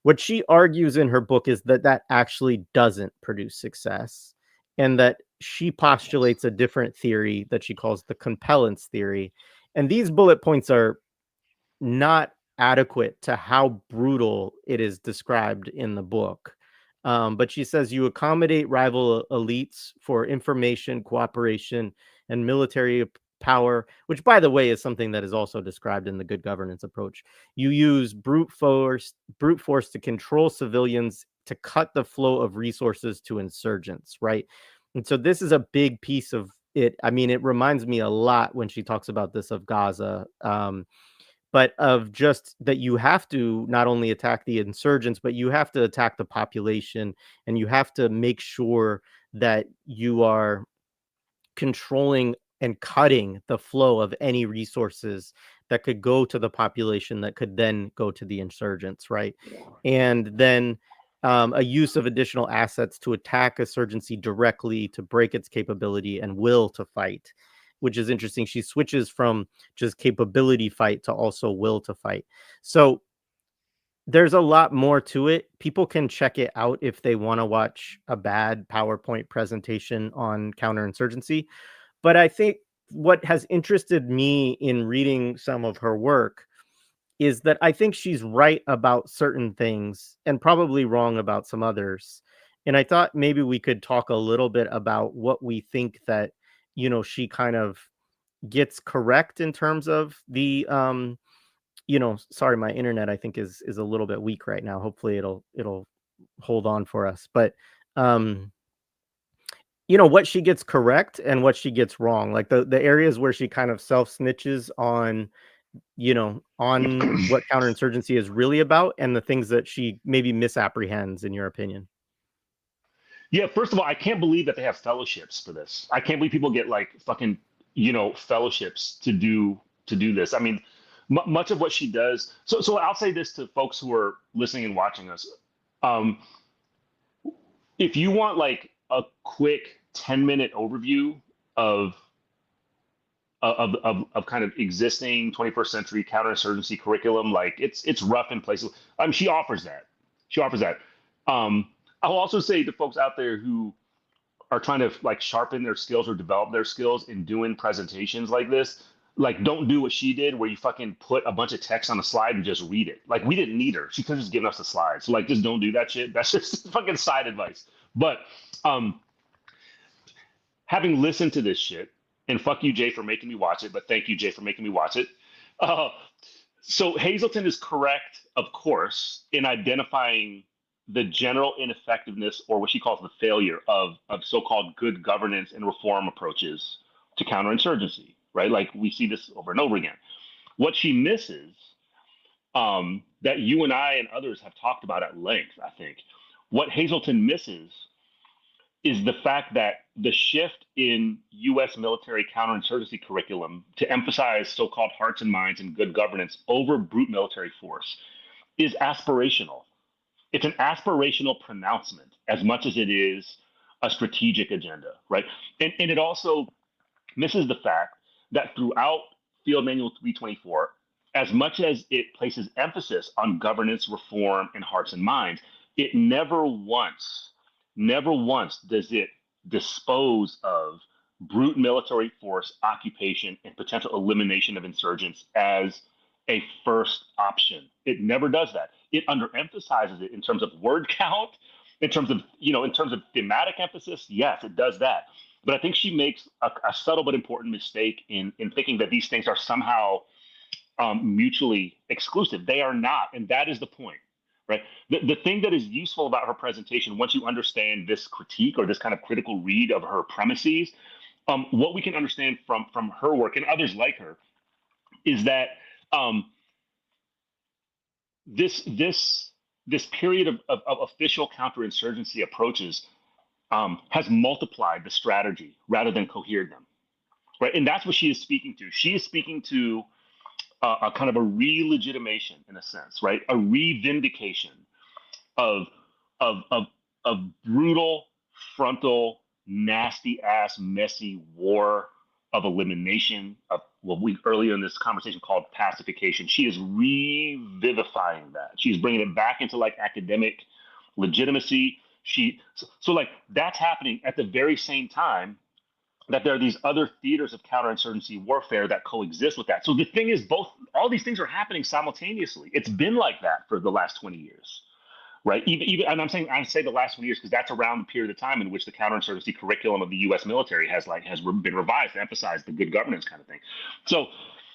What she argues in her book is that actually doesn't produce success, and that she postulates a different theory that she calls the compellence theory. And these bullet points are not adequate to how brutal it is described in the book. But she says you accommodate rival elites for information, cooperation, and military power, which, by the way, is something that is also described in the good governance approach. You use brute force to control civilians to cut the flow of resources to insurgents, right? And so this is a big piece of it. I mean, it reminds me a lot when she talks about this of Gaza. But of just that you have to not only attack the insurgents, but you have to attack the population, and you have to make sure that you are controlling and cutting the flow of any resources that could go to the population that could then go to the insurgents, right? And then a use of additional assets to attack insurgency directly to break its capability and will to fight, which is interesting. She switches from just capability fight to also will to fight. So there's a lot more to it. People can check it out if they want to watch a bad PowerPoint presentation on counterinsurgency. But I think what has interested me in reading some of her work is that I think she's right about certain things and probably wrong about some others. And I thought maybe we could talk a little bit about what we think that, she kind of gets correct in terms of the, sorry, my internet, I think is a little bit weak right now. Hopefully it'll hold on for us. But, what she gets correct and what she gets wrong, like the areas where she kind of self snitches on, on what counterinsurgency is really about, and the things that she maybe misapprehends, in your opinion. Yeah, first of all, I can't believe that they have fellowships for this. I can't believe people get like fucking, fellowships to do this. I mean, much of what she does. So I'll say this to folks who are listening and watching us. If you want like a quick 10-minute overview of kind of existing 21st century counterinsurgency curriculum, like it's rough in places. She offers that. I'll also say to folks out there who are trying to like sharpen their skills or develop their skills in doing presentations like this, like don't do what she did where you fucking put a bunch of text on a slide and just read it. Like we didn't need her. She could have just given us the slides. So like just don't do that shit. That's just fucking side advice. But having listened to this shit, and fuck you, Jay, for making me watch it, but thank you, Jay, for making me watch it. So Hazelton is correct, of course, in identifying the general ineffectiveness, or what she calls the failure of so-called good governance and reform approaches to counterinsurgency, right? Like we see this over and over again. What she misses, that you and I and others have talked about at length, I think, what Hazelton misses is the fact that the shift in U.S. military counterinsurgency curriculum to emphasize so-called hearts and minds and good governance over brute military force is aspirational. It's an aspirational pronouncement as much as it is a strategic agenda, right? And it also misses the fact that throughout Field Manual 324, as much as it places emphasis on governance, reform, and hearts and minds, it never once does it dispose of brute military force, occupation, and potential elimination of insurgents as a first option. It never does that. It underemphasizes it in terms of word count, in terms of, in terms of thematic emphasis. Yes, it does that. But I think she makes a subtle but important mistake in thinking that these things are somehow mutually exclusive. They are not, and that is the point, right? The thing that is useful about her presentation, once you understand this critique or this kind of critical read of her premises, what we can understand from her work and others like her is that this period of official counterinsurgency approaches has multiplied the strategy rather than cohered them, right? And that's what she is speaking to. She is speaking to a kind of a re-legitimation, in a sense, right? A re-vindication of brutal, frontal, nasty ass, messy war of elimination of what we earlier in this conversation called pacification. She is revivifying that. She's bringing it back into like academic legitimacy. So like that's happening at the very same time that there are these other theaters of counterinsurgency warfare that coexist with that. So the thing is, all these things are happening simultaneously. It's been like that for the last 20 years, right? Even, and I say the last 20 years because that's around the period of time in which the counterinsurgency curriculum of the U.S. military has been revised to emphasize the good governance kind of thing. So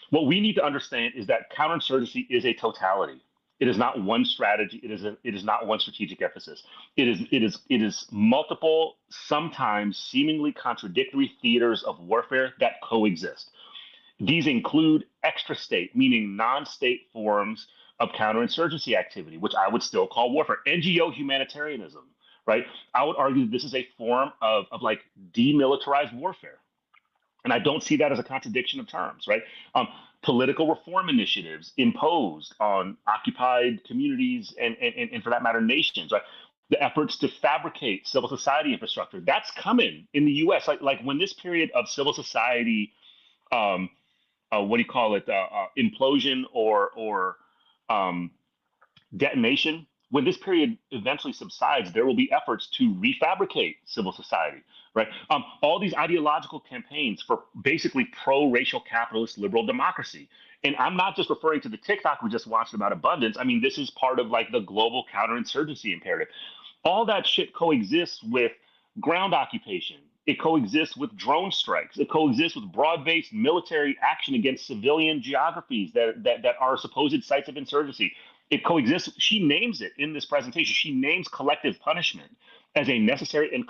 what we need to understand is that counterinsurgency is a totality. It is not one strategy. It is not one strategic emphasis. It is multiple, sometimes seemingly contradictory theaters of warfare that coexist. These include extra-state, meaning non-state forms of counterinsurgency activity, which I would still call warfare. NGO humanitarianism, right? I would argue that this is a form of like demilitarized warfare. And I don't see that as a contradiction of terms, right? Political reform initiatives imposed on occupied communities and for that matter, nations, right? The efforts to fabricate civil society infrastructure, that's coming in the US. Like when this period of civil society, implosion or detonation, when this period eventually subsides, there will be efforts to refabricate civil society, right? All these ideological campaigns for basically pro-racial capitalist liberal democracy. And I'm not just referring to the TikTok we just watched about abundance. I mean, this is part of like the global counterinsurgency imperative. All that shit coexists with ground occupation. It coexists with drone strikes. It coexists with broad-based military action against civilian geographies that are supposed sites of insurgency. It coexists. She names it in this presentation. She names collective punishment as a necessary and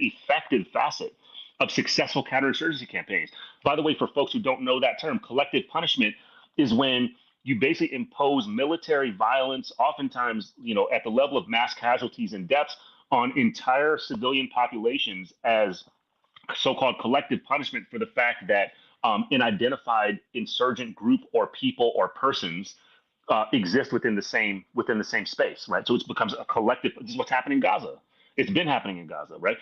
effective facet of successful counterinsurgency campaigns. By the way, for folks who don't know that term, collective punishment is when you basically impose military violence, oftentimes, at the level of mass casualties and deaths on entire civilian populations as so-called collective punishment for the fact that an identified insurgent group or people or persons exist within the same space, right? So it becomes a collective. This is what's happening in Gaza. It's been happening in Gaza, right?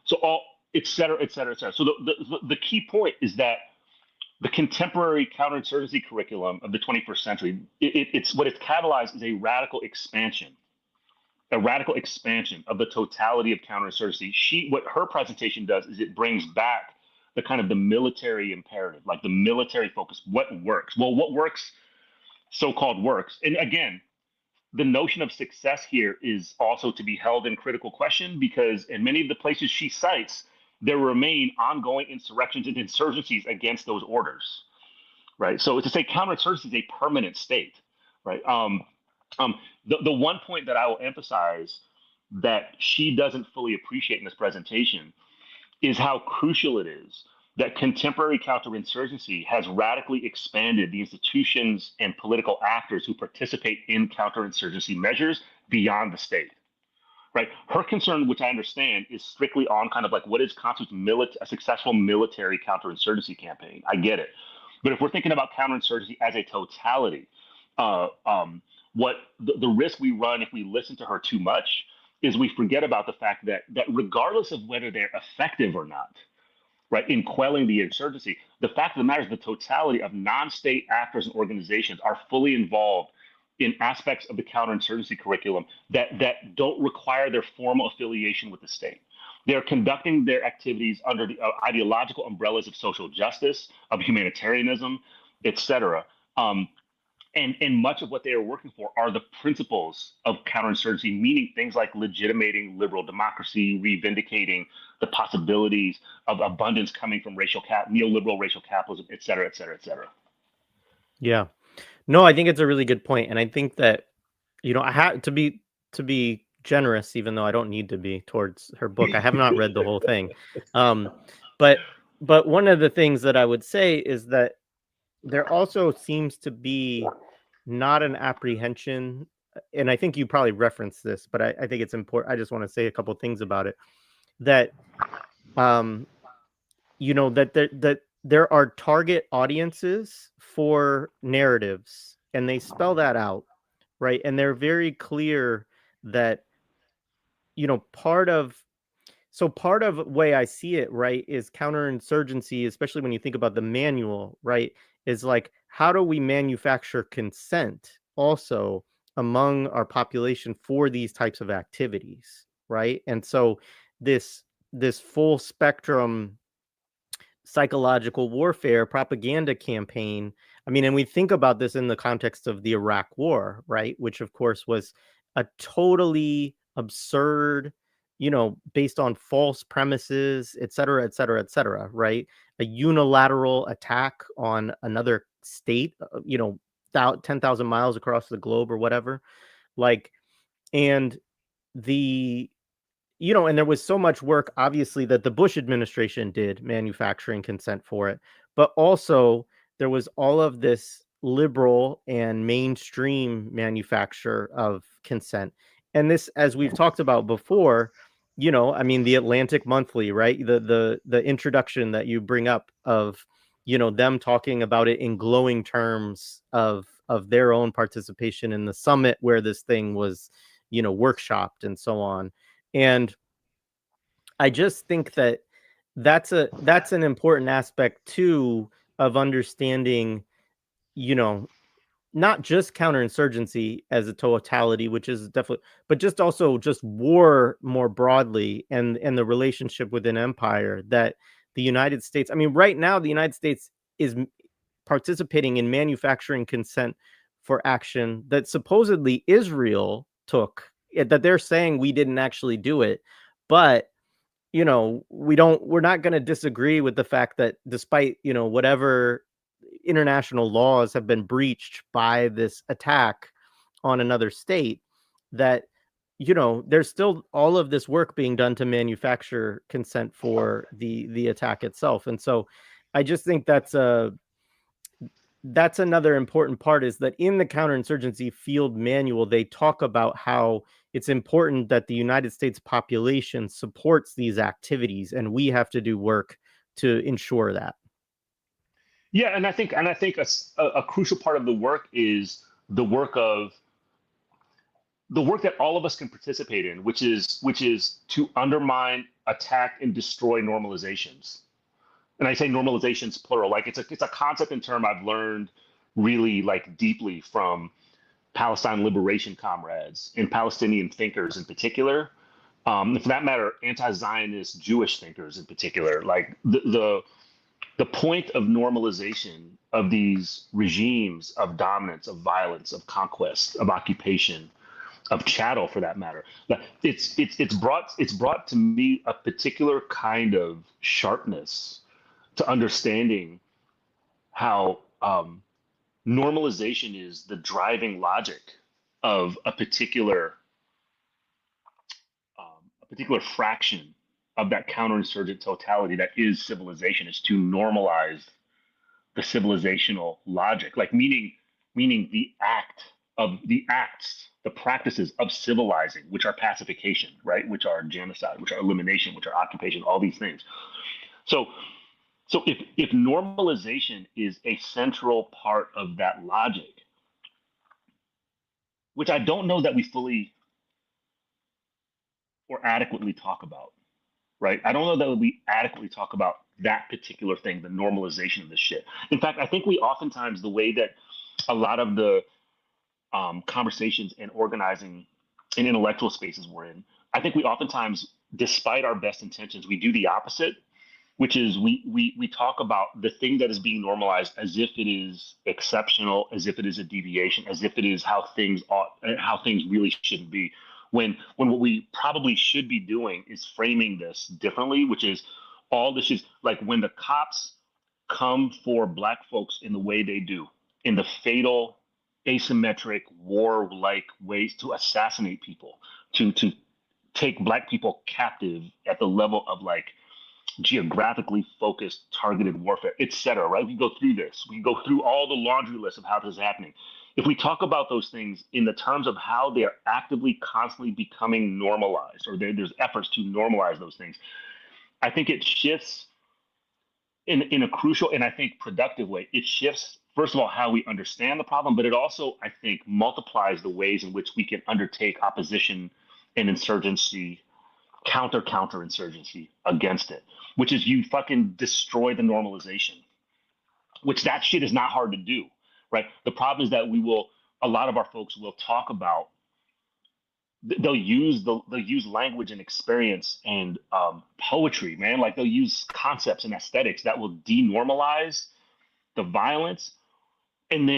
So all et cetera, et cetera, et cetera. So the key point is that the contemporary counterinsurgency curriculum of the 21st century, it's what it's catalyzed is a radical expansion of the totality of counterinsurgency. What her presentation does is it brings back the kind of the military imperative, like the military focus. What works? Well, what works, so-called works. And again, the notion of success here is also to be held in critical question because in many of the places she cites, there remain ongoing insurrections and insurgencies against those orders, right? So to say counterinsurgency is a permanent state, right? The one point that I will emphasize that she doesn't fully appreciate in this presentation is how crucial it is that contemporary counterinsurgency has radically expanded the institutions and political actors who participate in counterinsurgency measures beyond the state, right? Her concern, which I understand, is strictly on kind of like what is constitutes a successful military counterinsurgency campaign. I get it. But if we're thinking about counterinsurgency as a totality, what the risk we run if we listen to her too much is we forget about the fact that regardless of whether they're effective or not, right, in quelling the insurgency, the fact of the matter is the totality of non-state actors and organizations are fully involved in aspects of the counterinsurgency curriculum that don't require their formal affiliation with the state. They're conducting their activities under the ideological umbrellas of social justice, of humanitarianism, etc. And much of what they are working for are the principles of counterinsurgency, meaning things like legitimating liberal democracy, revindicating the possibilities of abundance coming from neoliberal racial capitalism, et cetera, et cetera, et cetera. Yeah. No, I think it's a really good point, and I think that I have to be generous, even though I don't need to be towards her book. I have not read the whole thing, but one of the things that I would say is that there also seems to be not an apprehension, and I think you probably referenced this, but I think it's important. I just want to say a couple things about it. That that there are target audiences for narratives, and they spell that out, right? And they're very clear that part of way I see it, right, is counterinsurgency, especially when you think about the manual, right, is like, how do we manufacture consent also among our population for these types of activities, right? And so this full spectrum psychological warfare propaganda campaign, I mean, and we think about this in the context of the Iraq War, right, which of course was a totally absurd, based on false premises, et cetera, et cetera, et cetera, right? A unilateral attack on another state, 10,000 miles across the globe or whatever. Like, and the, and there was so much work, obviously, that the Bush administration did manufacturing consent for it. But also, there was all of this liberal and mainstream manufacture of consent. And this, as we've talked about before, I mean, the Atlantic Monthly, right? The introduction that you bring up of, them talking about it in glowing terms of their own participation in the summit where this thing was, workshopped and so on. And I just think that that's an important aspect too of understanding, not just counterinsurgency as a totality, which is definitely, but just also just war more broadly, and the relationship within empire that the United States, I mean, right now the United States is participating in manufacturing consent for action that supposedly Israel took, that they're saying we didn't actually do it. But we're not going to disagree with the fact that despite, whatever international laws have been breached by this attack on another state, that, there's still all of this work being done to manufacture consent for the attack itself. And so I just think that's another important part, is that in the counterinsurgency field manual, they talk about how it's important that the United States population supports these activities, and we have to do work to ensure that. Yeah, and I think a crucial part of the work is the work that all of us can participate in, which is to undermine, attack, and destroy normalizations. And I say normalizations plural, like it's a concept and term I've learned really like deeply from Palestine liberation comrades and Palestinian thinkers in particular. And for that matter, anti-Zionist Jewish thinkers in particular. Like the point of normalization of these regimes of dominance, of violence, of conquest, of occupation, of chattel, for that matter, it's brought to me a particular kind of sharpness to understanding how normalization is the driving logic of a particular fraction of that counterinsurgent totality that is civilization, is to normalize the civilizational logic, like meaning the acts, the practices of civilizing, which are pacification, right, which are genocide, which are elimination, which are occupation, all these things. So if normalization is a central part of that logic, which I don't know that we fully or adequately talk about, right? I don't know that we adequately talk about that particular thing, the normalization of this shit. In fact, I think we oftentimes, the way that a lot of the conversations and organizing in intellectual spaces we're in, I think we oftentimes, despite our best intentions, we do the opposite, which is we talk about the thing that is being normalized as if it is exceptional, as if it is a deviation, as if it is how things really shouldn't be. When what we probably should be doing is framing this differently, which is all this is like when the cops come for Black folks in the way they do, in the fatal, asymmetric, war-like ways to assassinate people, to take Black people captive at the level of like geographically focused targeted warfare, etc. Right? We go through this. We go through all the laundry list of how this is happening. If we talk about those things in the terms of how they are actively, constantly becoming normalized, or there's efforts to normalize those things, I think it shifts in a crucial and I think productive way. It shifts, first of all, how we understand the problem, but it also, I think, multiplies the ways in which we can undertake opposition and insurgency, counterinsurgency against it, which is you fucking destroy the normalization, which that shit is not hard to do, right? The problem is that a lot of our folks will talk about, they'll use language and experience and poetry, man. Like they'll use concepts and aesthetics that will denormalize the violence, and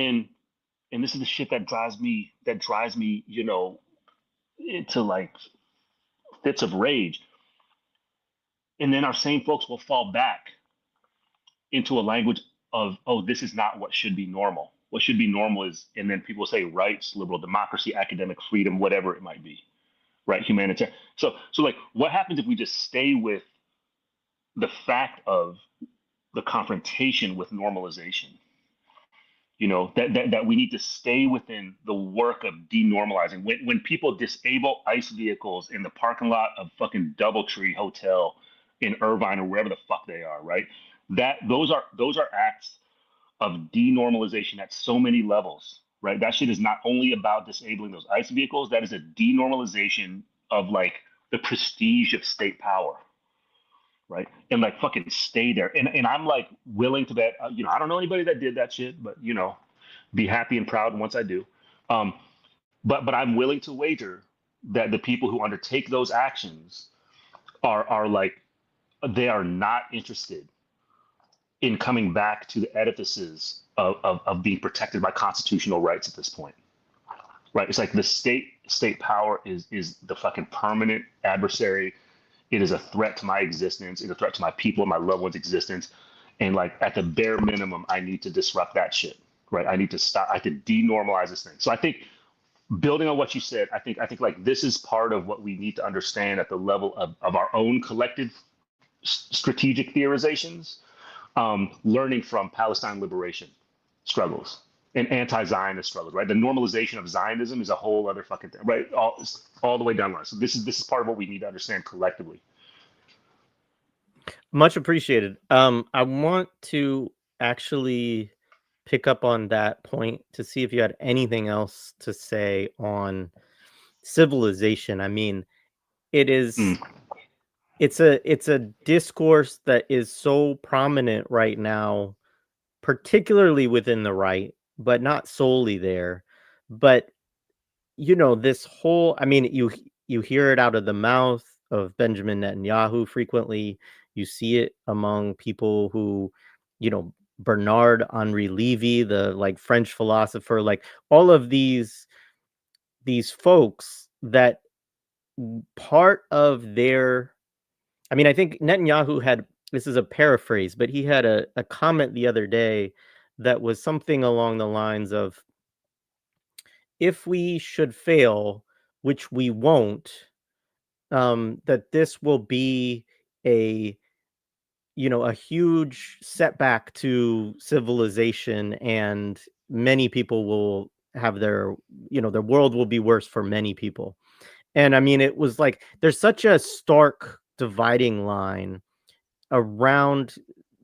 this is the shit that drives me, into like fits of rage. And then our same folks will fall back into a language of, oh, this is not what should be normal. What should be normal is, and then people say rights, liberal democracy, academic freedom, whatever it might be, right? Humanitarian. So like, what happens if we just stay with the fact of the confrontation with normalization? That we need to stay within the work of denormalizing. When people disable ICE vehicles in the parking lot of fucking Doubletree Hotel in Irvine or wherever the fuck they are, right? Those are acts of denormalization at so many levels, right? That shit is not only about disabling those ICE vehicles. That is a denormalization of like the prestige of state power, right? And like fucking stay there. And I'm like willing to bet, I don't know anybody that did that shit, but be happy and proud once I do. But I'm willing to wager that the people who undertake those actions are like, they are not interested in coming back to the edifices of being protected by constitutional rights at this point, right? It's like the state power is the fucking permanent adversary. It is a threat to my existence. It's a threat to my people and my loved ones' existence. And like at the bare minimum, I need to disrupt that shit, right? I need to stop. I have to denormalize this thing. So I think, building on what you said, I think like this is part of what we need to understand at the level of our own collective strategic theorizations, learning from Palestine liberation struggles and anti-Zionist struggles, right? The normalization of Zionism is a whole other fucking thing, right? All the way down the line. So this is part of what we need to understand collectively. Much appreciated. I want to actually pick up on that point to see if you had anything else to say on civilization. I mean, it's a discourse that is so prominent right now, particularly within the right, but not solely there. But this whole, I mean, you hear it out of the mouth of Benjamin Netanyahu frequently. You see it among people who, Bernard Henri Levy, the like French philosopher, like all of these folks that part of their, I mean, I think Netanyahu had, this is a paraphrase, but he had a comment the other day that was something along the lines of, if we should fail, which we won't, that this will be a huge setback to civilization, and many people will have their world will be worse for many people. And I mean, it was like, there's such a stark dividing line around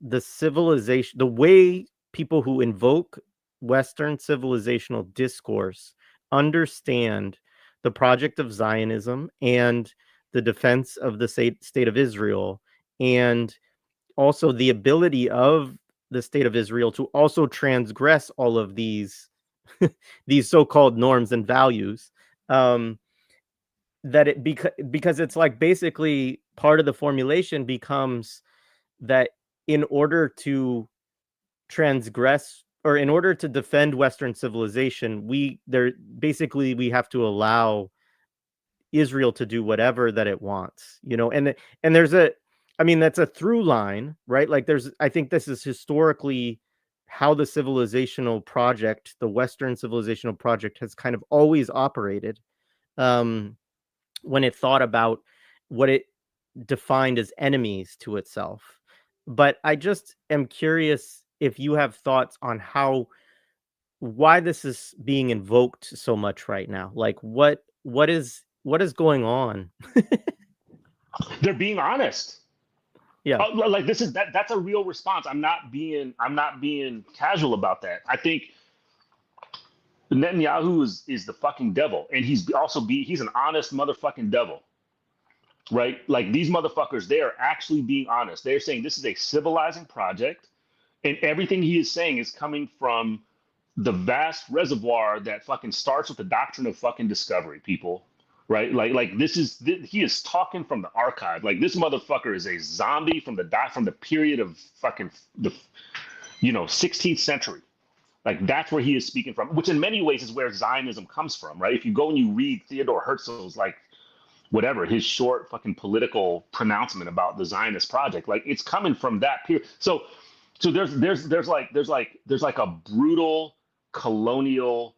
the civilization, the way people who invoke Western civilizational discourse understand the project of Zionism and the defense of the state of Israel, and also the ability of the state of Israel to also transgress all of these these so-called norms and values, that it because it's like basically part of the formulation becomes that in order to transgress, or in order to defend Western civilization, we have to allow Israel to do whatever that it wants, and there's that's a through line, right? Like I think this is historically how the civilizational project, the Western civilizational project, has kind of always operated, when it thought about what it defined as enemies to itself. But I just am curious if you have thoughts on why this is being invoked so much right now. Like what is going on? They're being honest. Yeah. Like that's a real response. I'm not being casual about that. I think Netanyahu is the fucking devil, and he's an honest motherfucking devil, right? Like these motherfuckers, they are actually being honest. They're saying this is a civilizing project, and everything he is saying is coming from the vast reservoir that fucking starts with the doctrine of fucking discovery, people. Right, like he is talking from the archive. Like this motherfucker is a zombie from the period of fucking the 16th century. Like that's where he is speaking from, which in many ways is where Zionism comes from, right? If you go and you read Theodore Herzl's his short fucking political pronouncement about the Zionist project, like it's coming from that period. So there's like a brutal colonial,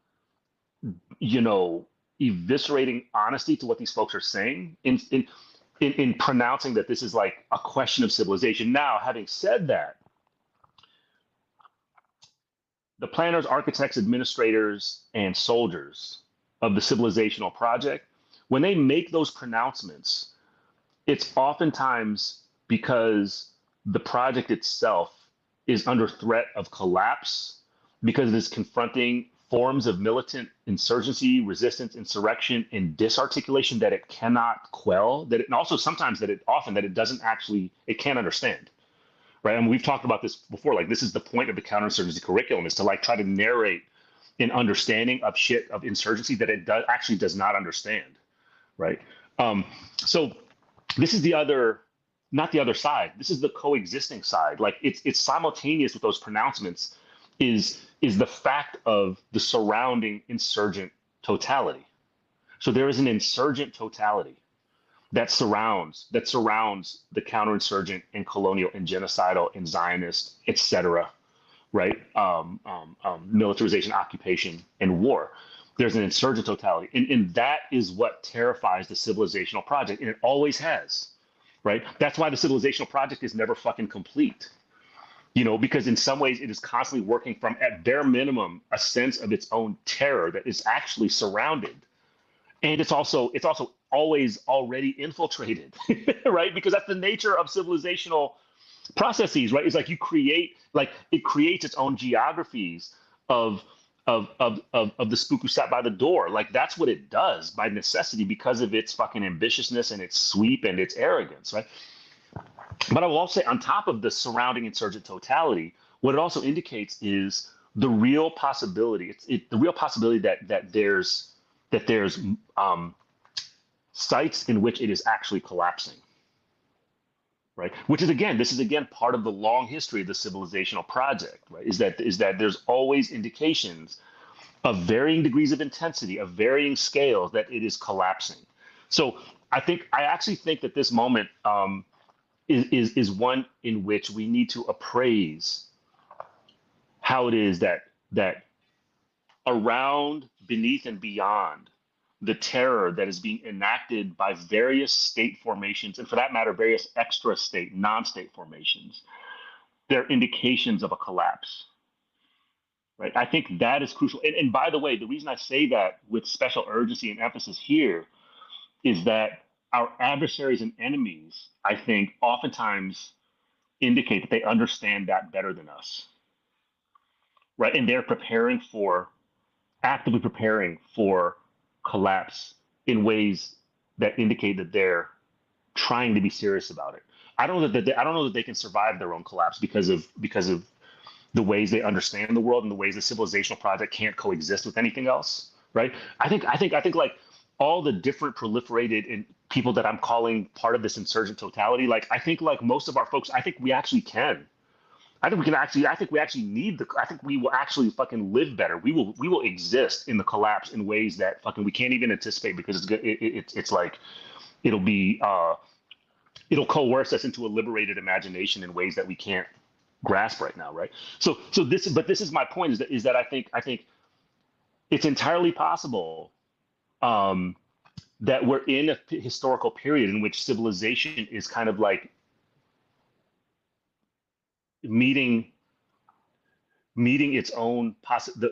eviscerating honesty to what these folks are saying in pronouncing that this is like a question of civilization. Now, having said that, the planners, architects, administrators, and soldiers of the civilizational project, when they make those pronouncements, it's oftentimes because the project itself is under threat of collapse, because it is confronting forms of militant insurgency, resistance, insurrection, and disarticulation that it cannot quell, and also sometimes that it doesn't actually, it can't understand, right? And we've talked about this before, like this is the point of the counterinsurgency curriculum, is to like try to narrate an understanding of shit of insurgency that it actually does not understand, right? So this is not the other side. This is the coexisting side. Like it's simultaneous with those pronouncements is the fact of the surrounding insurgent totality. So there is an insurgent totality that surrounds the counterinsurgent and colonial and genocidal and Zionist, etc., right? Militarization, occupation, and war. There's an insurgent totality. And that is what terrifies the civilizational project, and it always has, right? That's why the civilizational project is never fucking complete. Because in some ways it is constantly working from, at bare minimum, a sense of its own terror that is actually surrounded. And it's also always already infiltrated, right? Because that's the nature of civilizational processes, right? It's like it creates its own geographies of the spook who sat by the door. Like that's what it does by necessity, because of its fucking ambitiousness and its sweep and its arrogance, right? But I will also say, on top of the surrounding insurgent totality, what it also indicates is the real possibility. The real possibility that there's sites in which it is actually collapsing, right? This is again part of the long history of the civilizational project, right? Is that there's always indications of varying degrees of intensity, of varying scales, that it is collapsing. So I actually think that this moment is one in which we need to appraise how it is that around, beneath, and beyond the terror that is being enacted by various state formations, and for that matter, various extra state, non-state formations, there are indications of a collapse, right? I think that is crucial. And by the way, the reason I say that with special urgency and emphasis here is that our adversaries and enemies, I think, oftentimes indicate that they understand that better than us, right? And they're actively preparing for collapse in ways that indicate that they're trying to be serious about it. I don't know that they can survive their own collapse because of the ways they understand the world and the ways the civilizational project can't coexist with anything else, right? I think like all the different proliferated and people that I'm calling part of this insurgent totality, like I think like most of our folks, I think we actually can. I think we can actually. I think we actually need the. I think we will actually fucking live better. We will exist in the collapse in ways that fucking we can't even anticipate because it's like it'll be it'll coerce us into a liberated imagination in ways that we can't grasp right now, right? So this is my point is that I think it's entirely possible that we're in a historical period in which civilization is kind of like meeting its own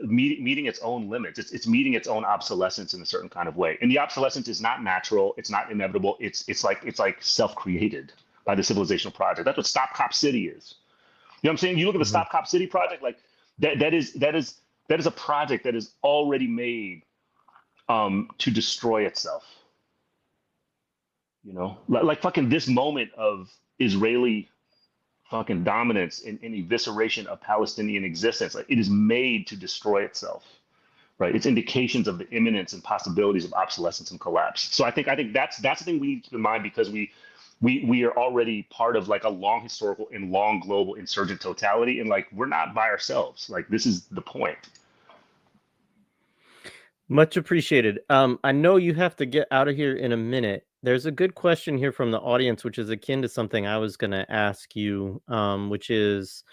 meeting its own limits. It's meeting its own obsolescence in a certain kind of way. And the obsolescence is not natural. It's not inevitable. It's like self-created by the civilizational project. That's what Stop Cop City is. You know what I'm saying? You look at the Stop Cop City project, like that is a project that is already made to destroy itself. You know, like fucking this moment of Israeli fucking dominance and evisceration of Palestinian existence. Like it is made to destroy itself, right? It's indications of the imminence and possibilities of obsolescence and collapse. So I think that's the thing we need to keep in mind because we are already part of like a long historical and long global insurgent totality, and like we're not by ourselves. Like this is the point. Much appreciated. I know you have to get out of here in a minute. There's a good question here from the audience, which is akin to something I was going to ask you, which is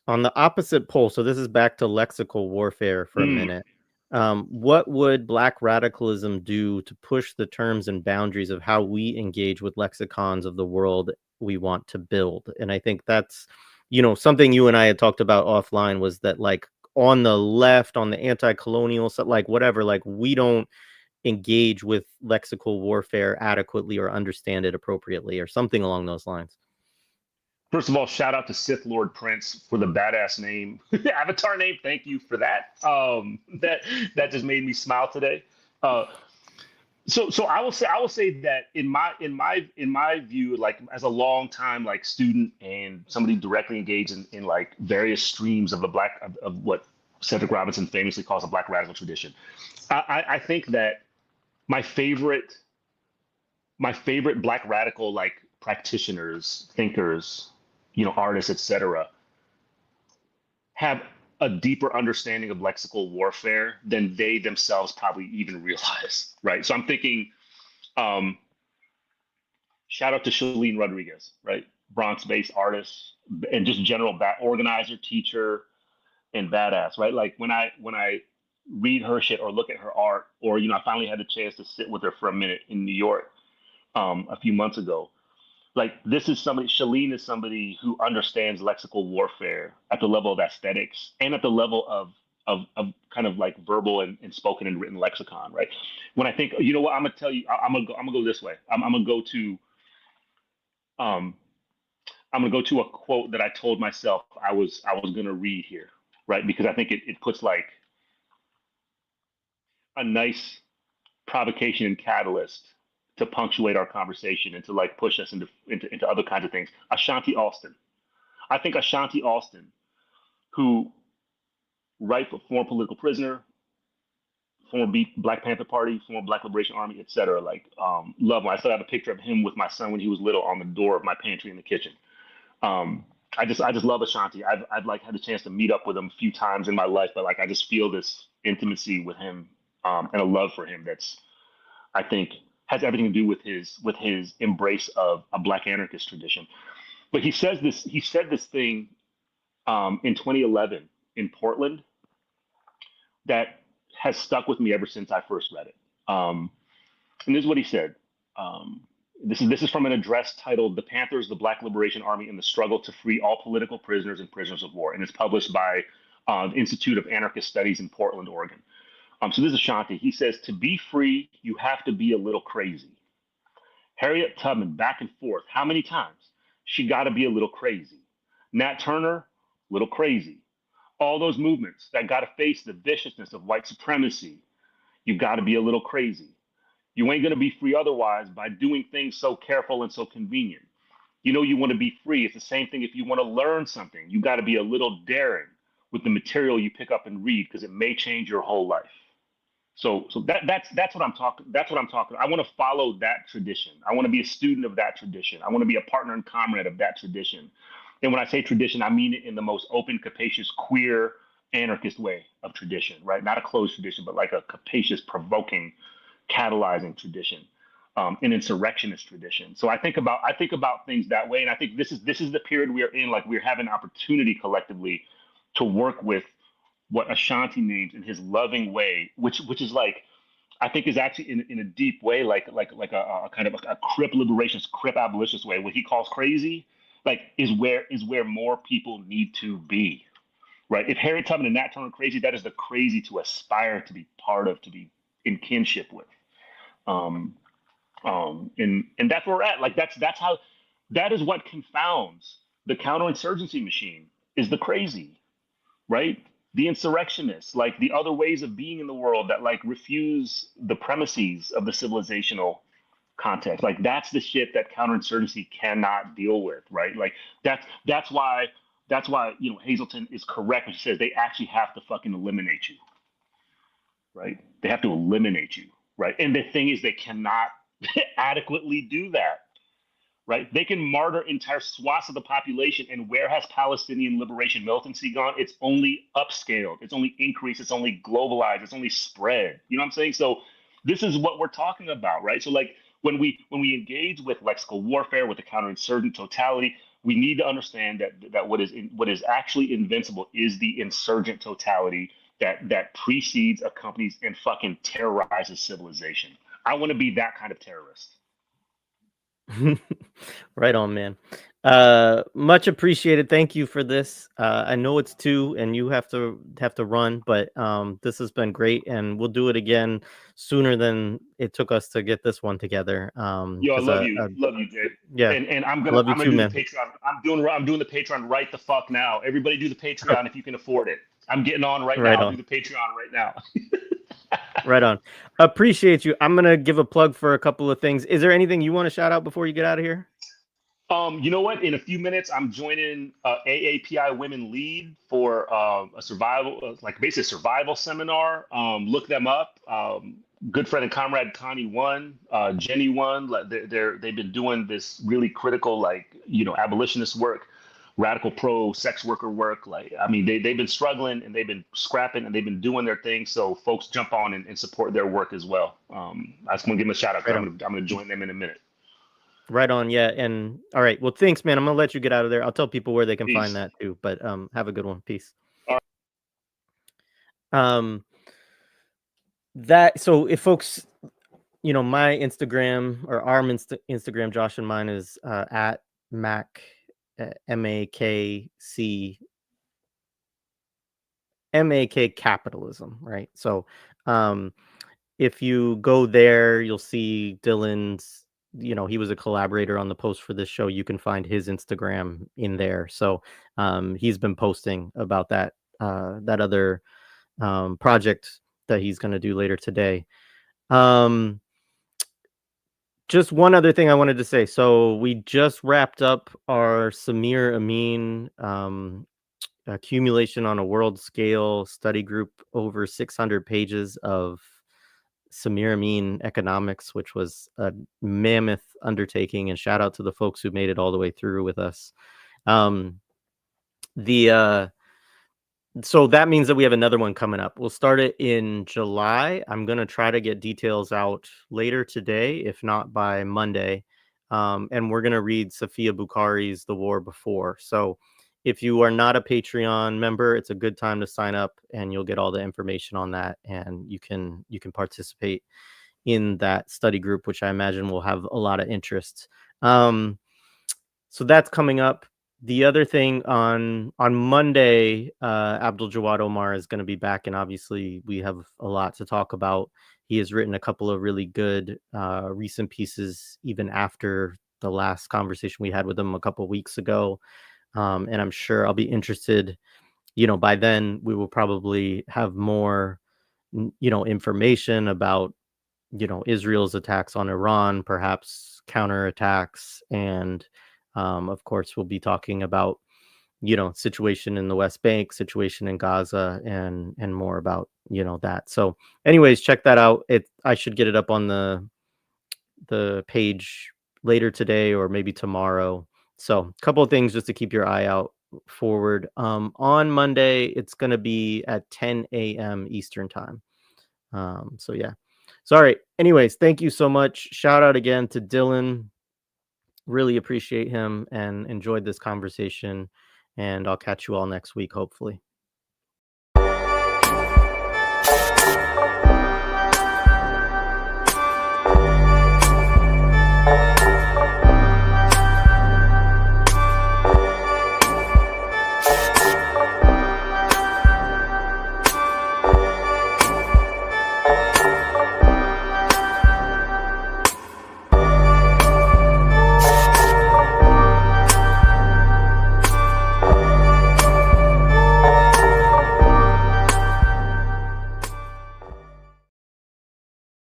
on the opposite pole. So this is back to lexical warfare for a minute. What would Black radicalism do to push the terms and boundaries of how we engage with lexicons of the world we want to build? And I think that's, something you and I had talked about offline was that like on the left, on the anti-colonial stuff, like whatever, like we don't engage with lexical warfare adequately or understand it appropriately or something along those lines. First of all, shout out to Sith Lord Prince for the badass name, avatar name. Thank you for that. That just made me smile today. So I will say that in my view, like as a long time like student and somebody directly engaged in like various streams of of what Cedric Robinson famously calls a Black radical tradition, I think that my favorite Black radical like practitioners, thinkers, artists, etc., have a deeper understanding of lexical warfare than they themselves probably even realize, right? So I'm thinking, shout out to Dylan Rodríguez, right? Bronx-based artist and just general organizer, teacher, and badass, right? Like when I read her shit or look at her art, or I finally had the chance to sit with her for a minute in New York a few months ago. Like this is somebody, Shalene is somebody who understands lexical warfare at the level of aesthetics and at the level of kind of like verbal and spoken and written lexicon, right? When I think, you know what, I'm gonna tell you, I'm gonna go this way. I'm gonna go to a quote that I told myself I was gonna read here, right? Because I think it puts like a nice provocation and catalyst to punctuate our conversation and to like push us into other kinds of things. Ashanti Alston. I think Ashanti Alston, who former political prisoner, former Black Panther Party, former Black Liberation Army, etc. Like love him. I still have a picture of him with my son when he was little on the door of my pantry in the kitchen. I just love Ashanti. I've like had the chance to meet up with him a few times in my life, but like I just feel this intimacy with him and a love for him that's, I think, has everything to do with his embrace of a Black anarchist tradition. But he said this thing in 2011 in Portland that has stuck with me ever since I first read it. And this is what he said. This is from an address titled "The Panthers, the Black Liberation Army, and the Struggle to Free All Political Prisoners and Prisoners of War," and it's published by the Institute of Anarchist Studies in Portland, Oregon. So this is Ashanti. He says, "To be free, you have to be a little crazy." Harriet Tubman, back and forth. How many times? She got to be a little crazy. Nat Turner, little crazy. All those movements that got to face the viciousness of white supremacy, you got to be a little crazy. You ain't going to be free otherwise by doing things so careful and so convenient. You want to be free. It's the same thing if you want to learn something. You got to be a little daring with the material you pick up and read because it may change your whole life. So that's what I'm talking. That's what I'm talking. I want to follow that tradition. I want to be a student of that tradition. I want to be a partner and comrade of that tradition. And when I say tradition, I mean it in the most open, capacious, queer, anarchist way of tradition, right? Not a closed tradition, but like a capacious, provoking, catalyzing tradition, an insurrectionist tradition. So I think about things that way, and I think this is the period we are in. Like we're having an opportunity collectively to work with what Ashanti names in his loving way, which is like I think is actually in a deep way, like a kind of a crip liberationist, crip abolitionist way, what he calls crazy, like is where more people need to be, right? If Harriet Tubman and Nat Turner are crazy, that is the crazy to aspire to be part of, to be in kinship with, um, and that's where we're at. Like that's how that is what confounds the counterinsurgency machine is the crazy, right? The insurrectionists, like the other ways of being in the world that like refuse the premises of the civilizational context. Like that's the shit that counterinsurgency cannot deal with, right? Like that's why Hazelton is correct when she says they actually have to fucking eliminate you, right? They have to eliminate you, right? And the thing is, they cannot adequately do that, right? They can martyr entire swaths of the population. And where has Palestinian liberation militancy gone? It's only upscaled, it's only increased, it's only globalized, it's only spread. You know what I'm saying? So this is what we're talking about, right? So like when we engage with lexical warfare, with the counterinsurgent totality, we need to understand that what is actually invincible is the insurgent totality that precedes, accompanies, and fucking terrorizes civilization. I want to be that kind of terrorist. Right on, man. Much appreciated. Thank you for this. I know it's 2 and you have to run, but this has been great, and we'll do it again sooner than it took us to get this one together. Yo, I love you, Jay. Yeah, and I'm love gonna you too, do man. the Patreon. I'm doing the Patreon right the fuck now. Everybody do the Patreon if you can afford it. I'm getting on right now. On. Do the Patreon right now. Right on. Appreciate you. I'm gonna give a plug for a couple of things. Is there anything you want to shout out before you get out of here? You know what? In a few minutes, I'm joining AAPI Women Lead for a survival, like basically a survival seminar. Look them up. Good friend and comrade Connie won, Jenny won. They've been doing this really critical, like abolitionist work, radical pro sex worker work. Like I mean, they've been struggling and they've been scrapping and they've been doing their thing. So folks, jump on and support their work as well. I just want to give them a shout out. Right, I'm gonna join them in a minute. Right on. Yeah. And all right. Well, thanks, man. I'm gonna let you get out of there. I'll tell people where they can find that too. But have a good one. Peace. All right. That so if folks, my Instagram or our Instagram, Josh and mine is at Mac MAKC capitalism, right? So if you go there, you'll see Dylan's. He was a collaborator on the post for this show. You can find his Instagram in there. So he's been posting about that other project that he's going to do later today. Just one other thing I wanted to say. So we just wrapped up our Samir Amin accumulation on a world scale study group, over 600 pages of Samir Amin economics, which was a mammoth undertaking, and shout out to the folks who made it all the way through with us. So that means that we have another one coming up. We'll start it in July. I'm going to try to get details out later today, if not by Monday. And we're going to read Safia Bukhari's The War Before. So if you are not a Patreon member, it's a good time to sign up and you'll get all the information on that. And you can participate in that study group, which I imagine will have a lot of interest. So that's coming up. The other thing on Monday, Abdul Jawad Omar is going to be back, and obviously we have a lot to talk about. He has written a couple of really good recent pieces, even after the last conversation we had with him a couple of weeks ago. And I'm sure I'll be interested. By then we will probably have more, information about, Israel's attacks on Iran, perhaps counterattacks, and of course, we'll be talking about situation in the West Bank, situation in Gaza, and more about that. So anyways, check that out. I should get it up on the page later today or maybe tomorrow. So a couple of things just to keep your eye out forward. On Monday, it's going to be at 10 a.m. Eastern time. So yeah. Sorry. Anyways, thank you so much. Shout out again to Dylan. Really appreciate him and enjoyed this conversation. And I'll catch you all next week, hopefully.